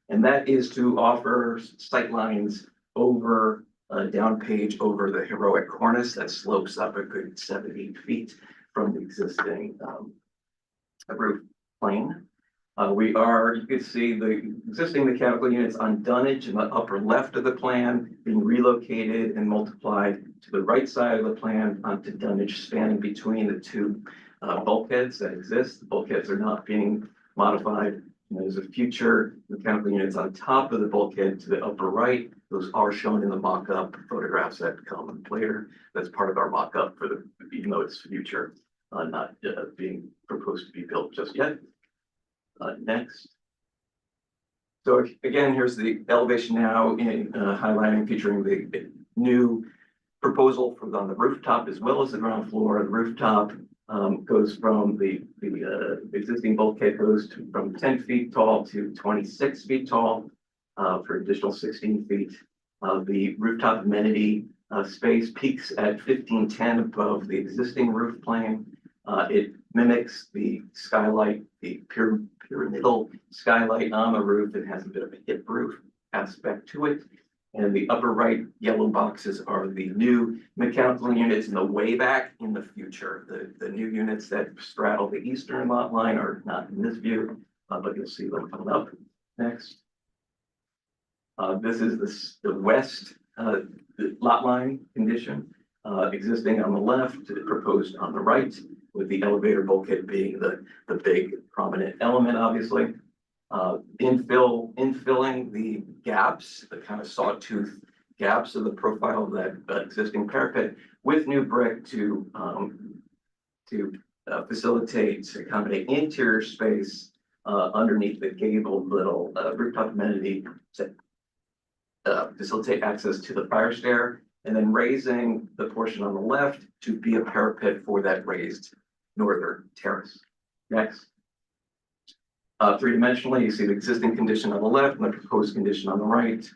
And that is to offer sight lines over down page over the heroic cornice that slopes up a good 70 feet from the existing roof plane. You can see the existing mechanical units on dunnage in the upper left of the plan being relocated and multiplied to the right side of the plan onto dunnage spanning between the 2 bulkheads that exist. The bulkheads are not being modified. There's a future mechanical units on top of the bulkhead to the upper right. Those are shown in the mock-up photographs that come later. That's part of our mock-up even though it's future, not being proposed to be built just yet. Next. So again, here's the elevation now in highlighting, featuring the new proposal on the rooftop as well as the ground floor. The rooftop goes from the existing bulkhead from 10 feet tall to 26 feet tall for additional 16 feet. The rooftop amenity space peaks at 1510 above the existing roof plane. It mimics the skylight, the pyramidal skylight on the roof. It has a bit of a hip roof aspect to it. And the upper right yellow boxes are the new mechanical units in the way back in the future. The new units that straddle the eastern lot line are not in this view, but you'll see them coming up next. This is the west the lot line condition, existing on the left, proposed on the right, with the elevator bulkhead being the big prominent element, obviously. Infilling the gaps, the kind of sawtooth gaps of the profile of that existing parapet with new brick to facilitate, accommodate interior space underneath the gabled little rooftop amenity to facilitate access to the fire stair, and then raising the portion on the left to be a parapet for that raised northern terrace. Next. Three-dimensionally, you see the existing condition on the left and the proposed condition on the right,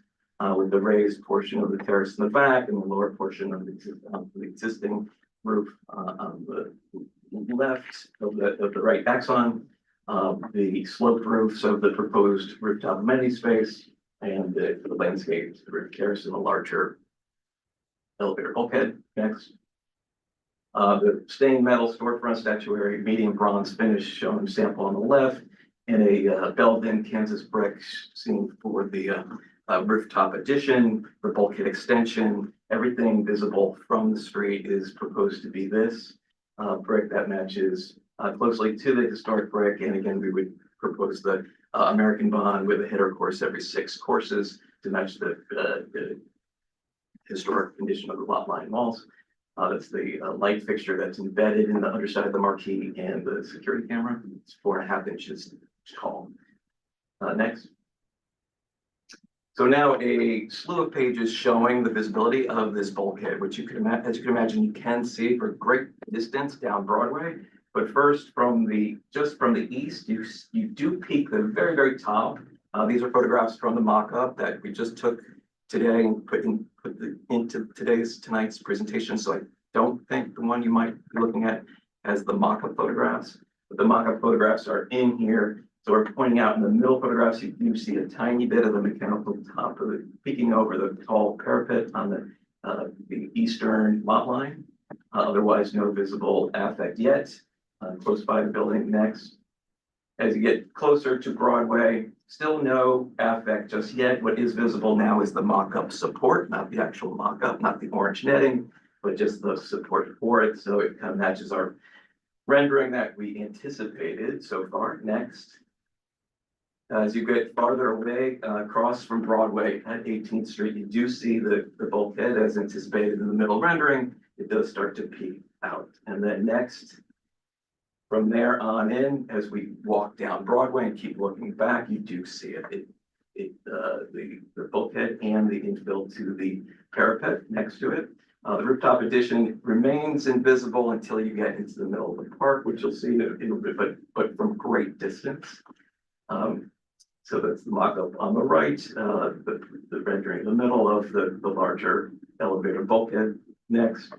with the raised portion of the terrace in the back and the lower portion of the existing roof on the left of the right axon, the sloped roofs of the proposed rooftop amenity space, and the landscape roof terrace and the larger elevator bulkhead. Next. The stained metal storefront statuary, medium bronze finish shown in sample on the left, and a Belden Kansas brick seen for the rooftop addition, the bulkhead extension. Everything visible from the street is proposed to be this brick that matches closely to the historic brick. And again, we would propose the American bond with a header course every 6 courses to match the historic condition of the lot line walls. That's the light fixture that's embedded in the underside of the marquee and the security camera. It's 4.5 inches tall. Next. So now a slew of pages showing the visibility of this bulkhead, which you can as you can imagine, you can see for great distance down Broadway. But first, just from the east, you do peek the very, very top. These are photographs from the mock-up that we just took today and put into tonight's presentation. So I don't think the one you might be looking at has the mock-up photographs, but the mock-up photographs are in here. So we're pointing out in the middle photographs, you do see a tiny bit of the mechanical top of it peeking over the tall parapet on the eastern lot line. Otherwise, no visible affect yet. Close by the building. Next. As you get closer to Broadway, still no affect just yet. What is visible now is the mock-up support, not the actual mock-up, not the orange netting, but just the support for it. So it kind of matches our rendering that we anticipated so far. Next. As you get farther away, across from Broadway at 18th Street, you do see the bulkhead as anticipated in the middle rendering. It does start to peek out. And then next, from there on in, as we walk down Broadway and keep looking back, you do see it. The bulkhead and the infill to the parapet next to it. The rooftop addition remains invisible until you get into the middle of the park, which you'll see but from great distance. So that's the mock-up on the right, the rendering in the middle of the larger elevator bulkhead. Next.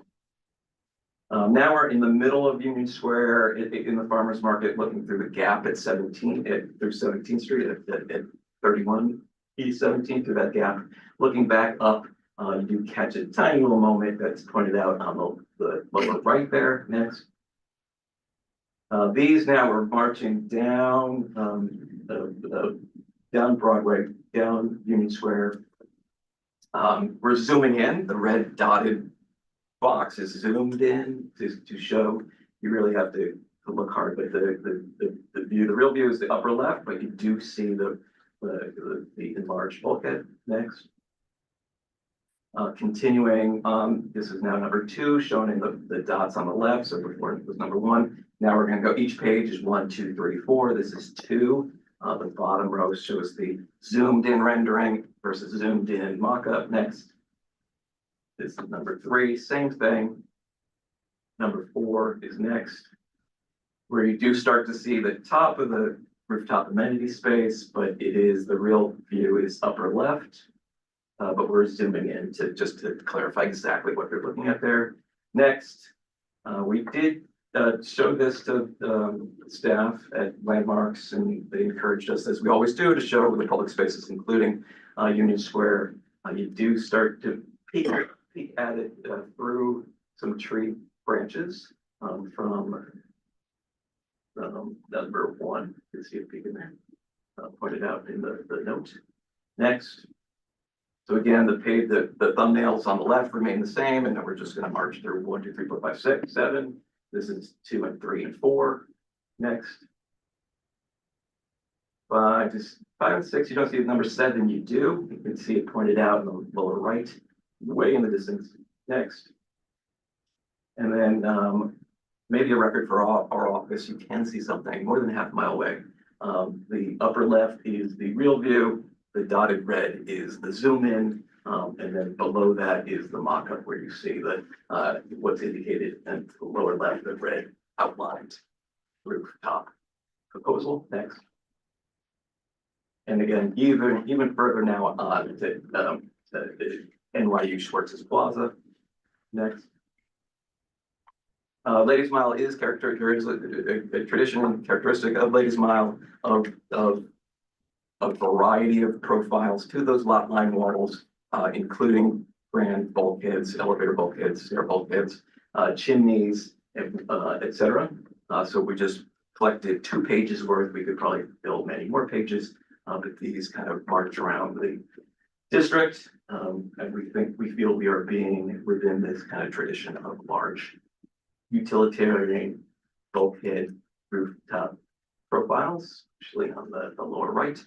Now we're in the middle of Union Square in the farmer's market, looking through the gap at 17th Street at 31 East 17th through that gap. Looking back up, you do catch a tiny little moment that's pointed out on the lower right there. Next. These now we're marching down down Broadway, down Union Square. We're zooming in. The red dotted box is zoomed in to show. You really have to look hard, but the view, the real view is the upper left, but you do see the enlarged bulkhead. Next. Continuing on, this is now number 2, shown in the dots on the left. So before it was number 1. Now we're going to go, each page is 1, 2, 3, 4. This is 2. The bottom row shows the zoomed in rendering versus zoomed in mock-up. Next. This is number 3, same thing. Number 4 is next, where you do start to see the top of the rooftop amenity space, but the real view is upper left. But we're zooming in just to clarify exactly what you're looking at there. Next, we did show this to staff at Landmarks, and they encouraged us, as we always do, to show the public spaces, including Union Square, You do start to peek at it through some tree branches from number one. You can see a peek in there, pointed out in the note. Next. So again, the thumbnails on the left remain the same, and then we're just going to march through 1, 2, 3, 4, 5, 6, 7. This is 2 and 3 and 4. Next. 5 and 6, you don't see the number 7, you do. You can see it pointed out in the lower right, way in the distance. Next. And then maybe a record for our office, you can see something more than half a mile away. The upper left is the real view. The dotted red is the zoom in, and then below that is the mock-up where you see that what's indicated, and the lower left, the red outlined rooftop proposal. Next. And again, even further now on to NYU Schwartz's Plaza. Next. Ladies Mile is there is a traditional characteristic of Ladies Mile of a variety of profiles to those lot line walls, including grand bulkheads, elevator bulkheads, stair bulkheads, chimneys, etc. So we just collected 2 pages worth. We could probably build many more pages, but these kind of march around the district, and we feel we are being within this kind of tradition of large utilitarian bulkhead rooftop profiles, especially on the lower right.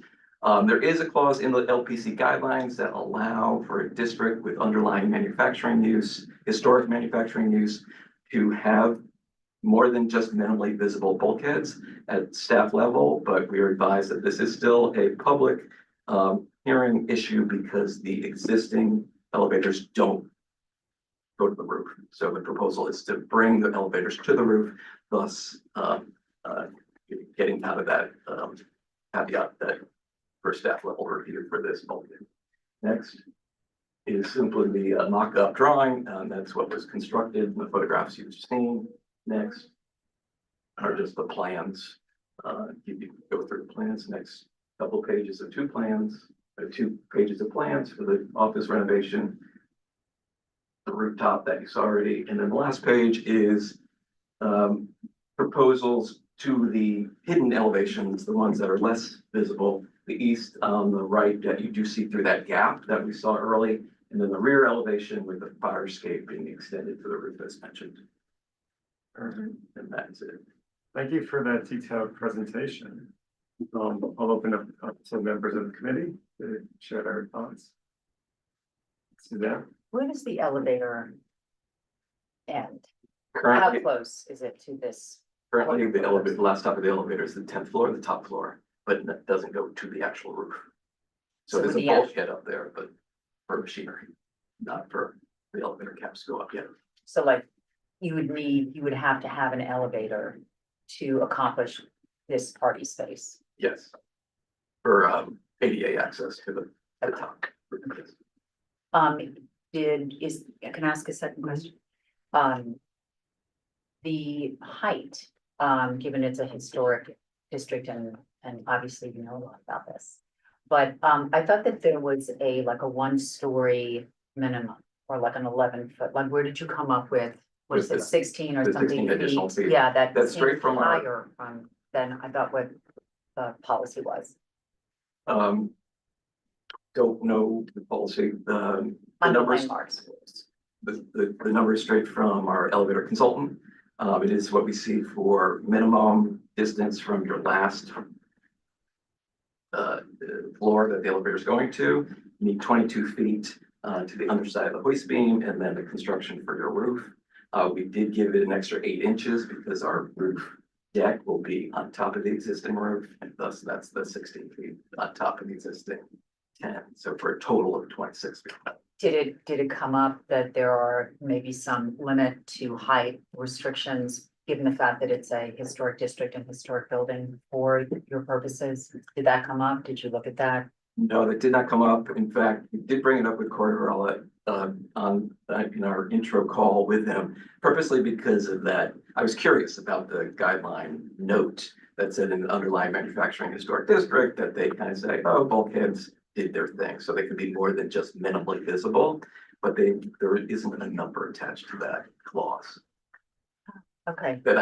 There is a clause in the LPC guidelines that allow for a district with underlying manufacturing use, historic manufacturing use, to have more than just minimally visible bulkheads at staff level, but we are advised that this is still a public hearing issue because the existing elevators don't go to the roof. So the proposal is to bring the elevators to the roof, thus getting out of that caveat that for staff level review for this bulkhead. Next is simply the mock-up drawing. That's what was constructed in the photographs you've seen. Next are just the plans. You can go through the plans. Next couple pages of 2 plans, 2 pages of plans for the office renovation, the rooftop that you saw already, and then the last page is proposals to the hidden elevations, the ones that are less visible. The east on the right that you do see through that gap that we saw early, and then the rear elevation with the fire escape being extended to the roof as mentioned. And that's it. Thank you for that detailed presentation. I'll open up to members of the committee to share their thoughts. Suzanne? Where does the elevator end? How Currently, close is it to this? the last stop of the elevator is the 10th floor, the top floor, but it doesn't go to the actual roof. So So there's a the bulkhead up there, but for machinery, not for the elevator caps to go up yet. So like, you would have to have an elevator to accomplish this party space. Yes. For ADA access to the top. Can I ask a second question? The height, given it's a historic district and obviously you know a lot about this. But I thought that there was a 1-story minimum or like an 11-foot, like where did you come up with? Was it 16 or the something 16 additional feet? feet. Yeah, That's straight seems from our- higher than I thought what the policy was. Don't know the policy, the On the numbers. landmarks. The number is straight from our elevator consultant. It is what we see for minimum distance from your last floor that the elevator is going to. You need 22 feet to the underside of the hoist beam and then the construction for your roof. We did give it an extra 8 inches because our roof deck will be on top of the existing roof, and thus that's the 16 feet on top of the existing 10. So for a total of 26 feet. Did it come up that there are maybe some limit to height restrictions, given the fact that it's a historic district and historic building for your purposes? Did that come up? Did you look at that? No, that did not come up. In fact, we did bring it up with Cordarella in our intro call with him, purposely because of that. I was curious about the guideline note that said in the underlying manufacturing historic district that they kind of say, oh, bulkheads did their thing, so they could be more than just minimally visible, but there isn't a number attached to that clause Okay, that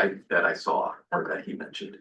I saw or that he mentioned.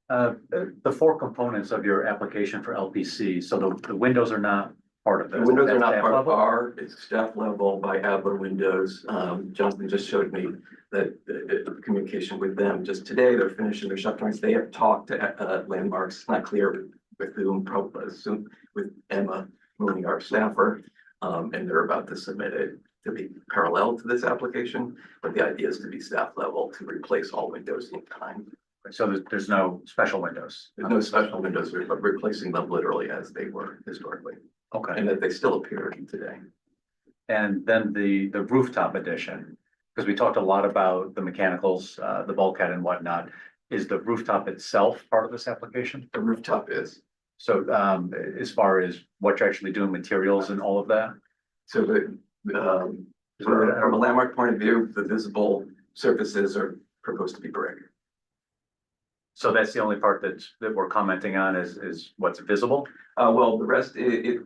The four components of your application for LPC, so the windows are not part of The this. windows are That's not staff part of level? it's staff level by Adler Windows. Jonathan just showed me that the communication with them just today, they're finishing their shutdowns. They have talked to Landmarks, not clear with whom, probably assume with Emma Mooney, our staffer. And they're about to submit it to be parallel to this application, but the idea is to be staff level to replace all windows in time. So there's no special windows? There's no special windows, we're replacing them literally as they were historically, Okay, and that they still appear today. and then the rooftop addition, because we talked a lot about the mechanicals, the bulkhead and whatnot. Is the rooftop itself part of this application? The rooftop is, So as far as what you're actually doing, materials and all of that? so from a landmark point of view, the visible surfaces are proposed to be brick. So that's the only part that we're commenting on is what's visible? Well, the rest, it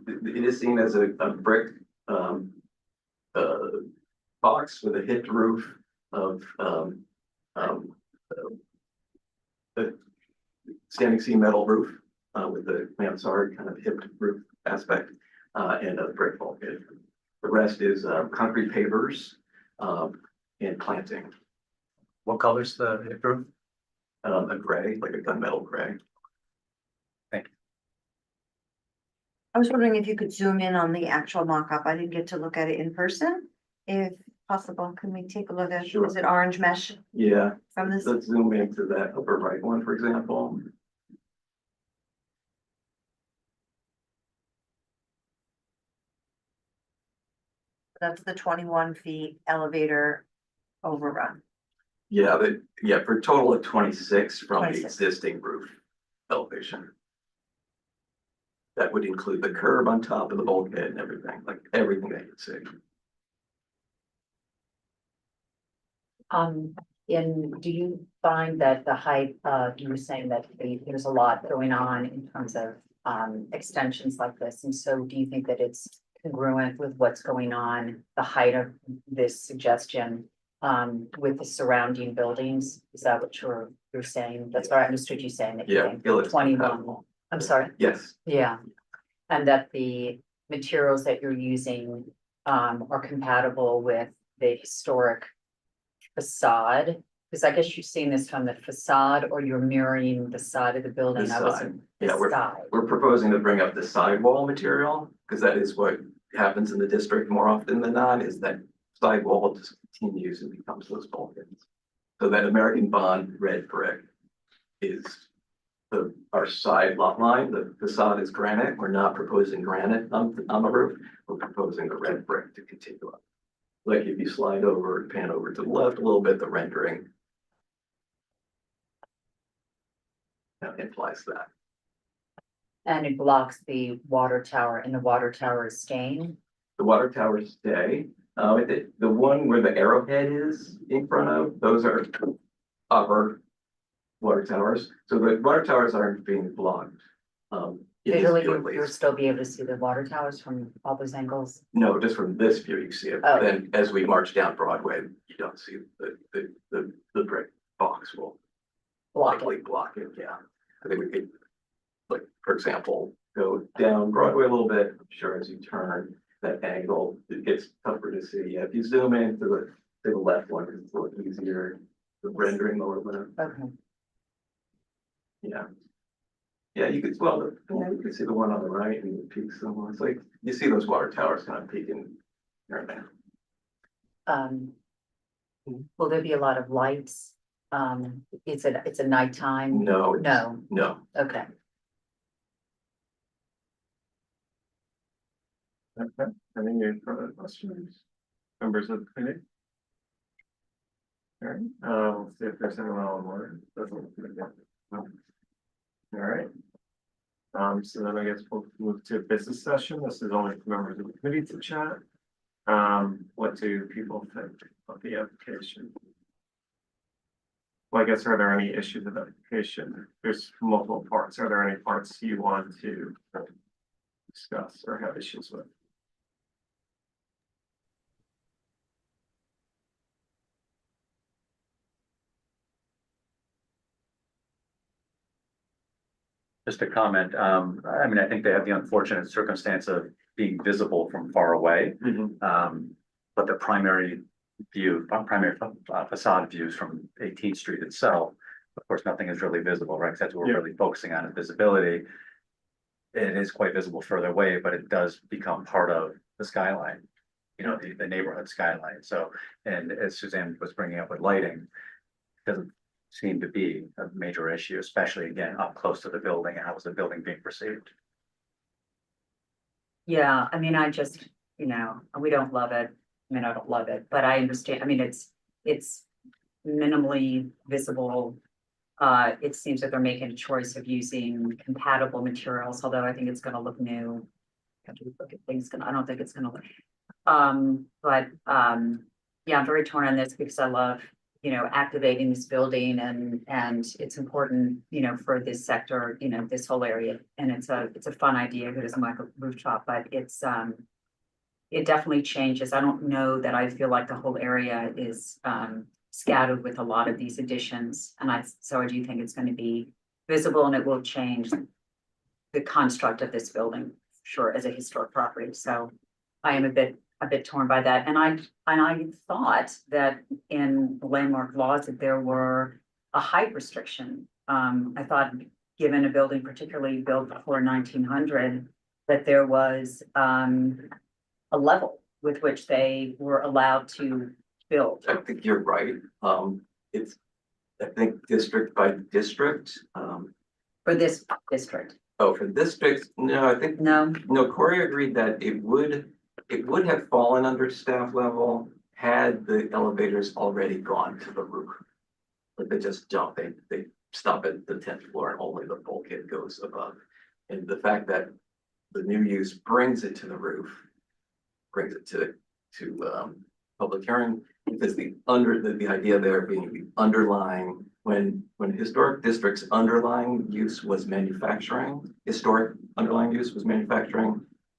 is seen as a brick, box with a hipped roof of, the standing seam metal roof, with the mansard kind of hipped roof aspect, and a brick bulkhead. The rest is, concrete pavers, and planting, What color's the roof? a gray, like a gunmetal gray. I was wondering if you could zoom in on the actual mock-up. I didn't get to look at it in person. If possible, can we take a look at, Sure. is it orange mesh Yeah, from this? let's zoom into that upper right one, for example. That's the 21 feet elevator overrun. Yeah, for a total of 26 from the 26. existing roof elevation. That would include the curb on top of the bulkhead and everything, like everything they could see. do you find that the height, you were saying that there's a lot going on in terms of, extensions like this, and so do you think that it's congruent with what's going on, the height of this suggestion, with the surrounding buildings? Is that what you're saying? That's what I understood you saying, that you Yeah, think feel it's 21, compatible. I'm sorry? Yes, Yeah, and that the materials that you're using are compatible with the historic facade? Because I guess you've seen this from the facade, or you're mirroring the side of the building. The I side. wasn't, the Yeah, side. we're proposing to bring up the sidewall material, because that is what happens in the district more often than not, is that sidewall just continues and becomes those bulkheads. So that American Bond red brick is our side lot line. The facade is granite. We're not proposing granite on the roof. We're proposing the red brick to continue up. Like if you slide over and pan over to the left a little bit, the rendering implies that. And it blocks the water tower, and the water tower is staying. The water towers stay. The one where the arrowhead is in front of, those are upper water towers. So the water towers aren't being blocked. In this Visually, view at you'll least. still be able to see the water towers from all those angles. No, just from this view, you see it. Oh. Then as we march down Broadway, you don't see the brick box will Block it. likely block it, yeah. I think we could, like, for example, go down Broadway a little bit, I'm sure as you turn that angle, it gets tougher to see. Yeah, if you zoom in to the left one, it's a little easier, the rendering lower left, Okay. yeah. Yeah, you could, well, you can see the one on the right and the peak somewhere. It's like, you see those water towers kind of peeking here and there. Will there be a lot of lights? It's a nighttime? No. No, No. okay. Okay, any further questions? Members of the committee? All right, we'll see if there's anyone online. Doesn't look like that. No. All right. So then I guess we'll move to business session. This is only for members of the committee to chat. What do people think of the application? Well, I guess, are there any issues with the application? There's multiple parts. Are there any parts you want to discuss or have issues with? Just a comment, I mean, I think they have the unfortunate circumstance of being visible from far away. But the primary facade views from 18th Street itself, of course, nothing is really visible, right? 'Cause that's what we're really focusing on is visibility. It is quite visible further away, but it does become part of the skyline, you know, the neighborhood skyline. So, and as Suzanne was bringing up with lighting, doesn't seem to be a major issue, especially again, up close to the building and how is the building being perceived? Yeah, I mean, I just, you know, we don't love it. I mean, I don't love it, but I understand. I mean, it's minimally visible. It seems that they're making a choice of using compatible materials, although I think it's gonna look new. Have to look at things, I don't think it's gonna look. Yeah, I'm very torn on this because I love, you know, activating this building and it's important, you know, for this sector, you know, this whole area. And it's a fun idea, who doesn't like a rooftop, but it definitely changes. I don't know that I feel like the whole area is scattered with a lot of these additions. And so I do think it's going to be visible and it will change the construct of this building, sure, as a historic property. So I am a bit torn by that. And I thought that in the landmark laws that there were a height restriction. I thought given a building particularly built before 1900, that there was a level with which they were allowed to build. I think you're right. It's, I think district by district. For this district. Oh, for districts, no, I think. No. Corey agreed that it would have fallen under staff level had the elevators already gone to the roof. But they just don't, they stop at the 10th floor and only the bulkhead goes above. And the fact that the new use brings it to the roof, brings it to public hearing, because the idea there being the underlying, when historic districts underlying use was manufacturing,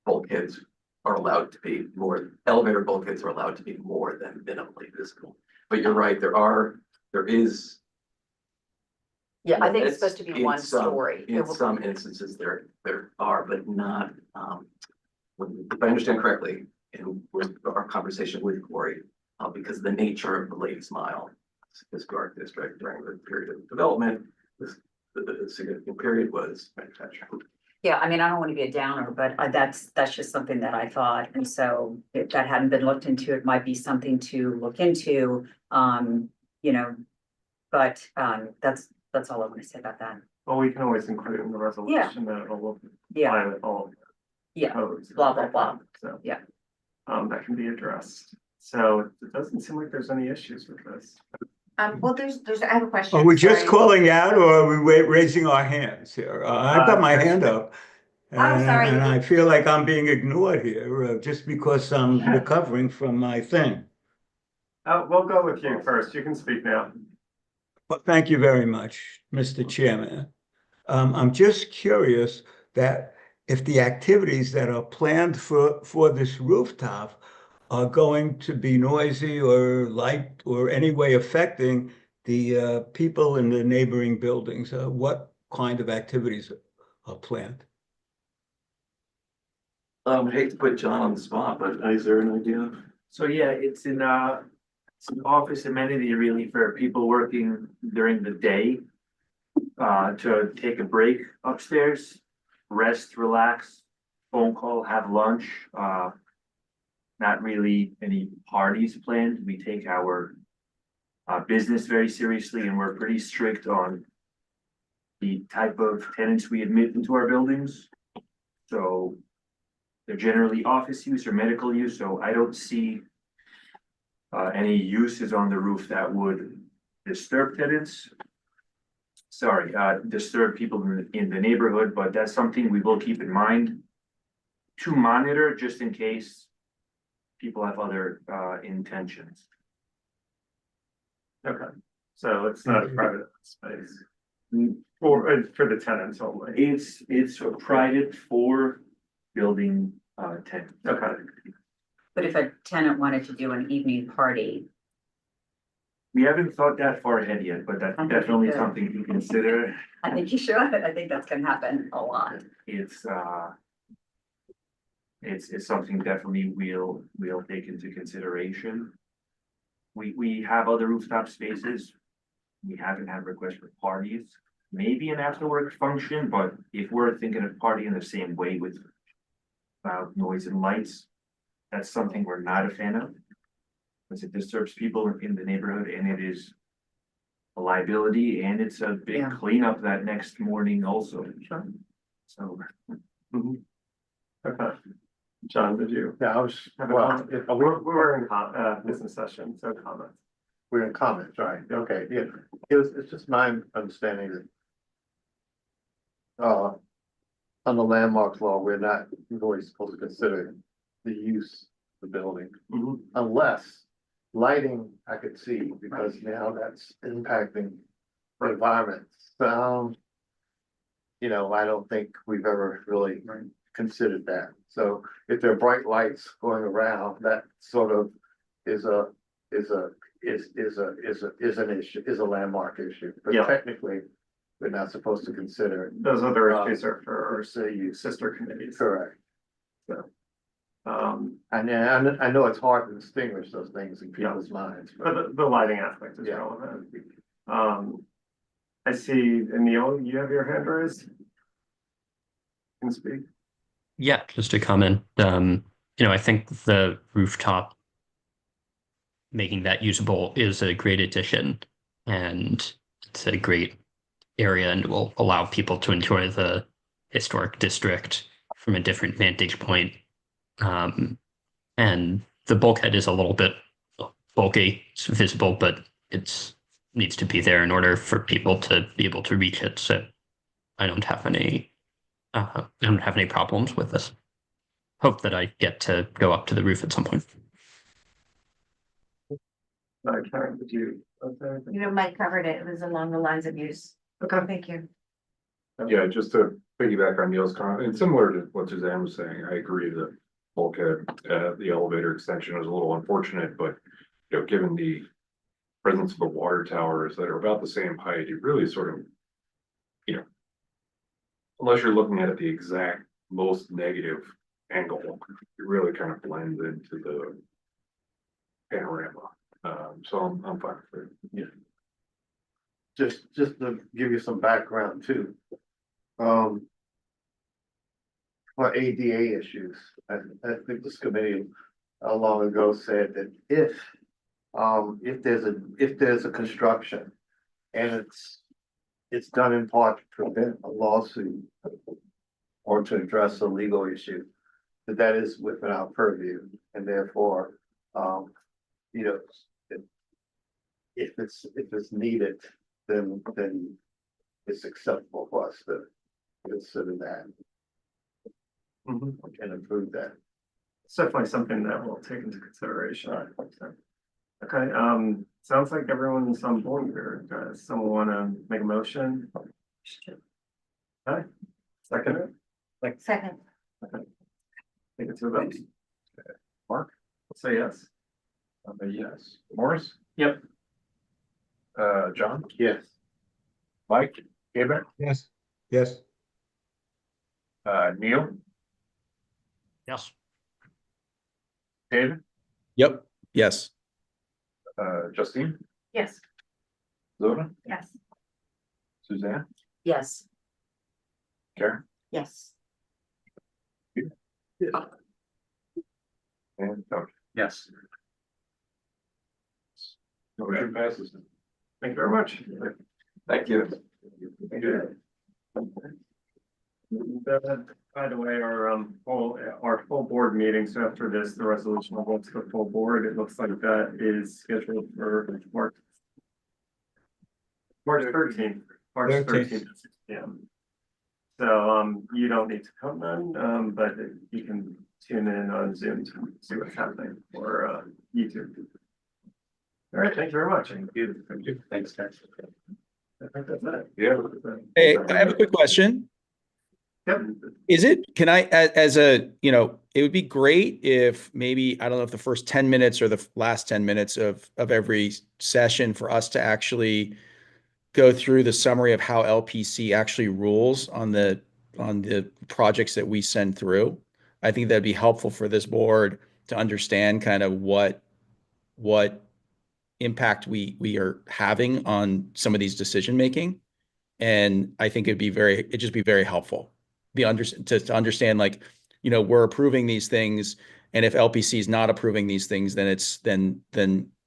bulkheads are allowed to be more, elevator bulkheads are allowed to be more than minimally visible. But you're right, there is. Yeah, I think it's supposed to be one story. In some instances there are, but not, if I understand correctly, and with our conversation with Corey, because the nature of the Ladies Mile historic district during the period of development, the significant period was manufacturing. Yeah, I mean, I don't want to be a downer, but that's just something that I thought. And so if that hadn't been looked into, it might be something to look into, you know, but that's all I want to say about that. Well, we can always include in the resolution that it'll apply with all. Codes. Blah, blah, blah. So. Yeah. That can be addressed. So it doesn't seem like there's any issues with this. Well, I have a question. Are we just Sorry. calling out or are we raising our hands here? I've got my hand up. sorry. And I feel like I'm being ignored here just because I'm recovering from my thing. We'll go with you first. You can speak now. Well, thank you very much, Mr. Chairman. I'm just curious that if the activities that are planned for this rooftop are going to be noisy or light or any way affecting the people in the neighboring buildings, what kind of activities are planned? I hate to put John on the spot, but is there an idea? So yeah, it's an office amenity really for people working during the day. To take a break upstairs, rest, relax, phone call, have lunch. Not really any parties planned. We take our business very seriously and we're pretty strict on the type of tenants we admit into our buildings. So they're generally office use or medical use, so I don't see any uses on the roof that would disturb tenants. Sorry, disturb people in the neighborhood, but that's something we will keep in mind to monitor just in case people have other intentions. Okay. So it's not a private space. For the tenants only. It's a private for building, tenants. Okay. But if a tenant wanted to do an evening party, We haven't thought that far ahead yet, but that's I think definitely you should. something to consider. I think you should. I think that's gonna happen a lot. It's something definitely we'll take into consideration. We have other rooftop spaces. We haven't had requests for parties, maybe an after-work function, but if we're thinking of partying the same way with loud noise and lights, that's something we're not a fan of. Because it disturbs people in the neighborhood and it is a liability and it's a big Yeah. cleanup that next morning also. So. Okay. John, did you? Yeah, I was, have a well, comment? if We're in business session, so comments. we're in comments, right? Okay, yeah. It's just my understanding that on the landmarks law, we're not really supposed to consider the use of the building unless lighting, I could see, because now that's impacting the environment. Sound, I don't think we've ever really considered that. So if there are bright lights going around, that sort of is an issue, is a landmark issue. But Yeah. technically, we're not supposed to consider. Those other issues are for our city sister committees. Correct. So, And I know it's hard to distinguish those things in people's minds. but the lighting aspect is relevant. I see, Emil, you have your hand raised. Can speak. Yeah, just a comment. I think the rooftop, making that usable is a great addition, and it's a great area and will allow people to enjoy the historic district from a different vantage point. And the bulkhead is a little bit bulky, it's visible, but it's needs to be there in order for people to be able to reach it. So I don't have any problems with this. Hope that I get to go up to the roof at some point. Karen, did you? Okay. Mike covered it. It was along the lines of use. Okay. Thank you. Yeah, just to piggyback on Neil's comment, and similar to what Suzanne was saying, I agree that bulkhead, the elevator extension was a little unfortunate, but given the presence of the water towers that are about the same height, it really sort of, unless you're looking at it the exact most negative angle, it really kind of blends into the panorama. So I'm fine with it. Yeah. Just to give you some background too. For ADA issues, I think this committee long ago said that if there's a construction and it's done in part to prevent a lawsuit or to address a legal issue, that is within our purview, and therefore, if it's needed, then it's acceptable for us to consider that and improve that. It's definitely something that we'll take into consideration. Okay, sounds like everyone's on board here. Does someone want to make a motion? Okay, second. Second. Okay. Take it to a vote. Mark? Say yes. Yes. Morris? Yep. John? Yes. Mike? Gabriel? Yes. Yes. Neil? Yes. David? Yep. Yes. Justine? Yes. Luna? Yes. Suzanne? Yes. Karen? Yes. And Tony? Yes. Motion passes. Thank you very much. Thank you. Thank you. By the way, our full board meeting, so after this, the resolution will go to the full board. It looks like that is scheduled for March 13th. March 13th at 6 p.m. So you don't need to come then, but you can tune in on Zoom to see what's happening or YouTube. All right, thank you very much. Thank you. Thanks, guys. I think that's it. Yeah. Hey, I have a quick question. Yep. Is it, can I, as a, you know, it would be great if maybe, I don't know if the first 10 minutes or the last 10 minutes of every session for us to actually go through the summary of how LPC actually rules on the projects that we send through. I think that'd be helpful for this board to understand kind of what impact we are having on some of these decision making. And I think it'd just be very helpful. To understand, like, you know, we're approving these things, and if LPC is not approving these things, then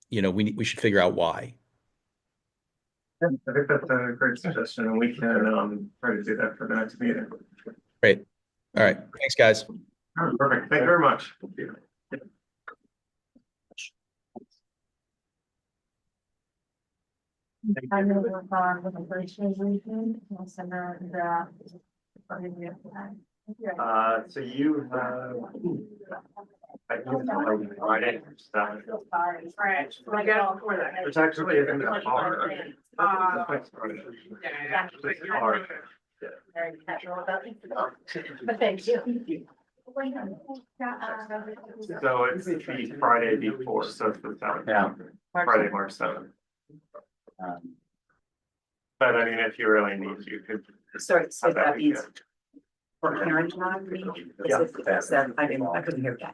you know, we should figure out why. I think that's a great suggestion, and we can try to do that for the next meeting. Great. All right. Thanks, guys. All right, perfect. Thank you very much. I know we're on with the first resolution, I'll send her the. So you have. I think it's like Friday stuff. Right, I get all for that. It's actually in the car. Very casual about it. But thank you. So it's the Friday before, so it's the 7th. Yeah. Friday, March 7th. But I mean, if you really need, you could. Sorry, so have that that means weekend. for parent time, Yeah. I couldn't hear that.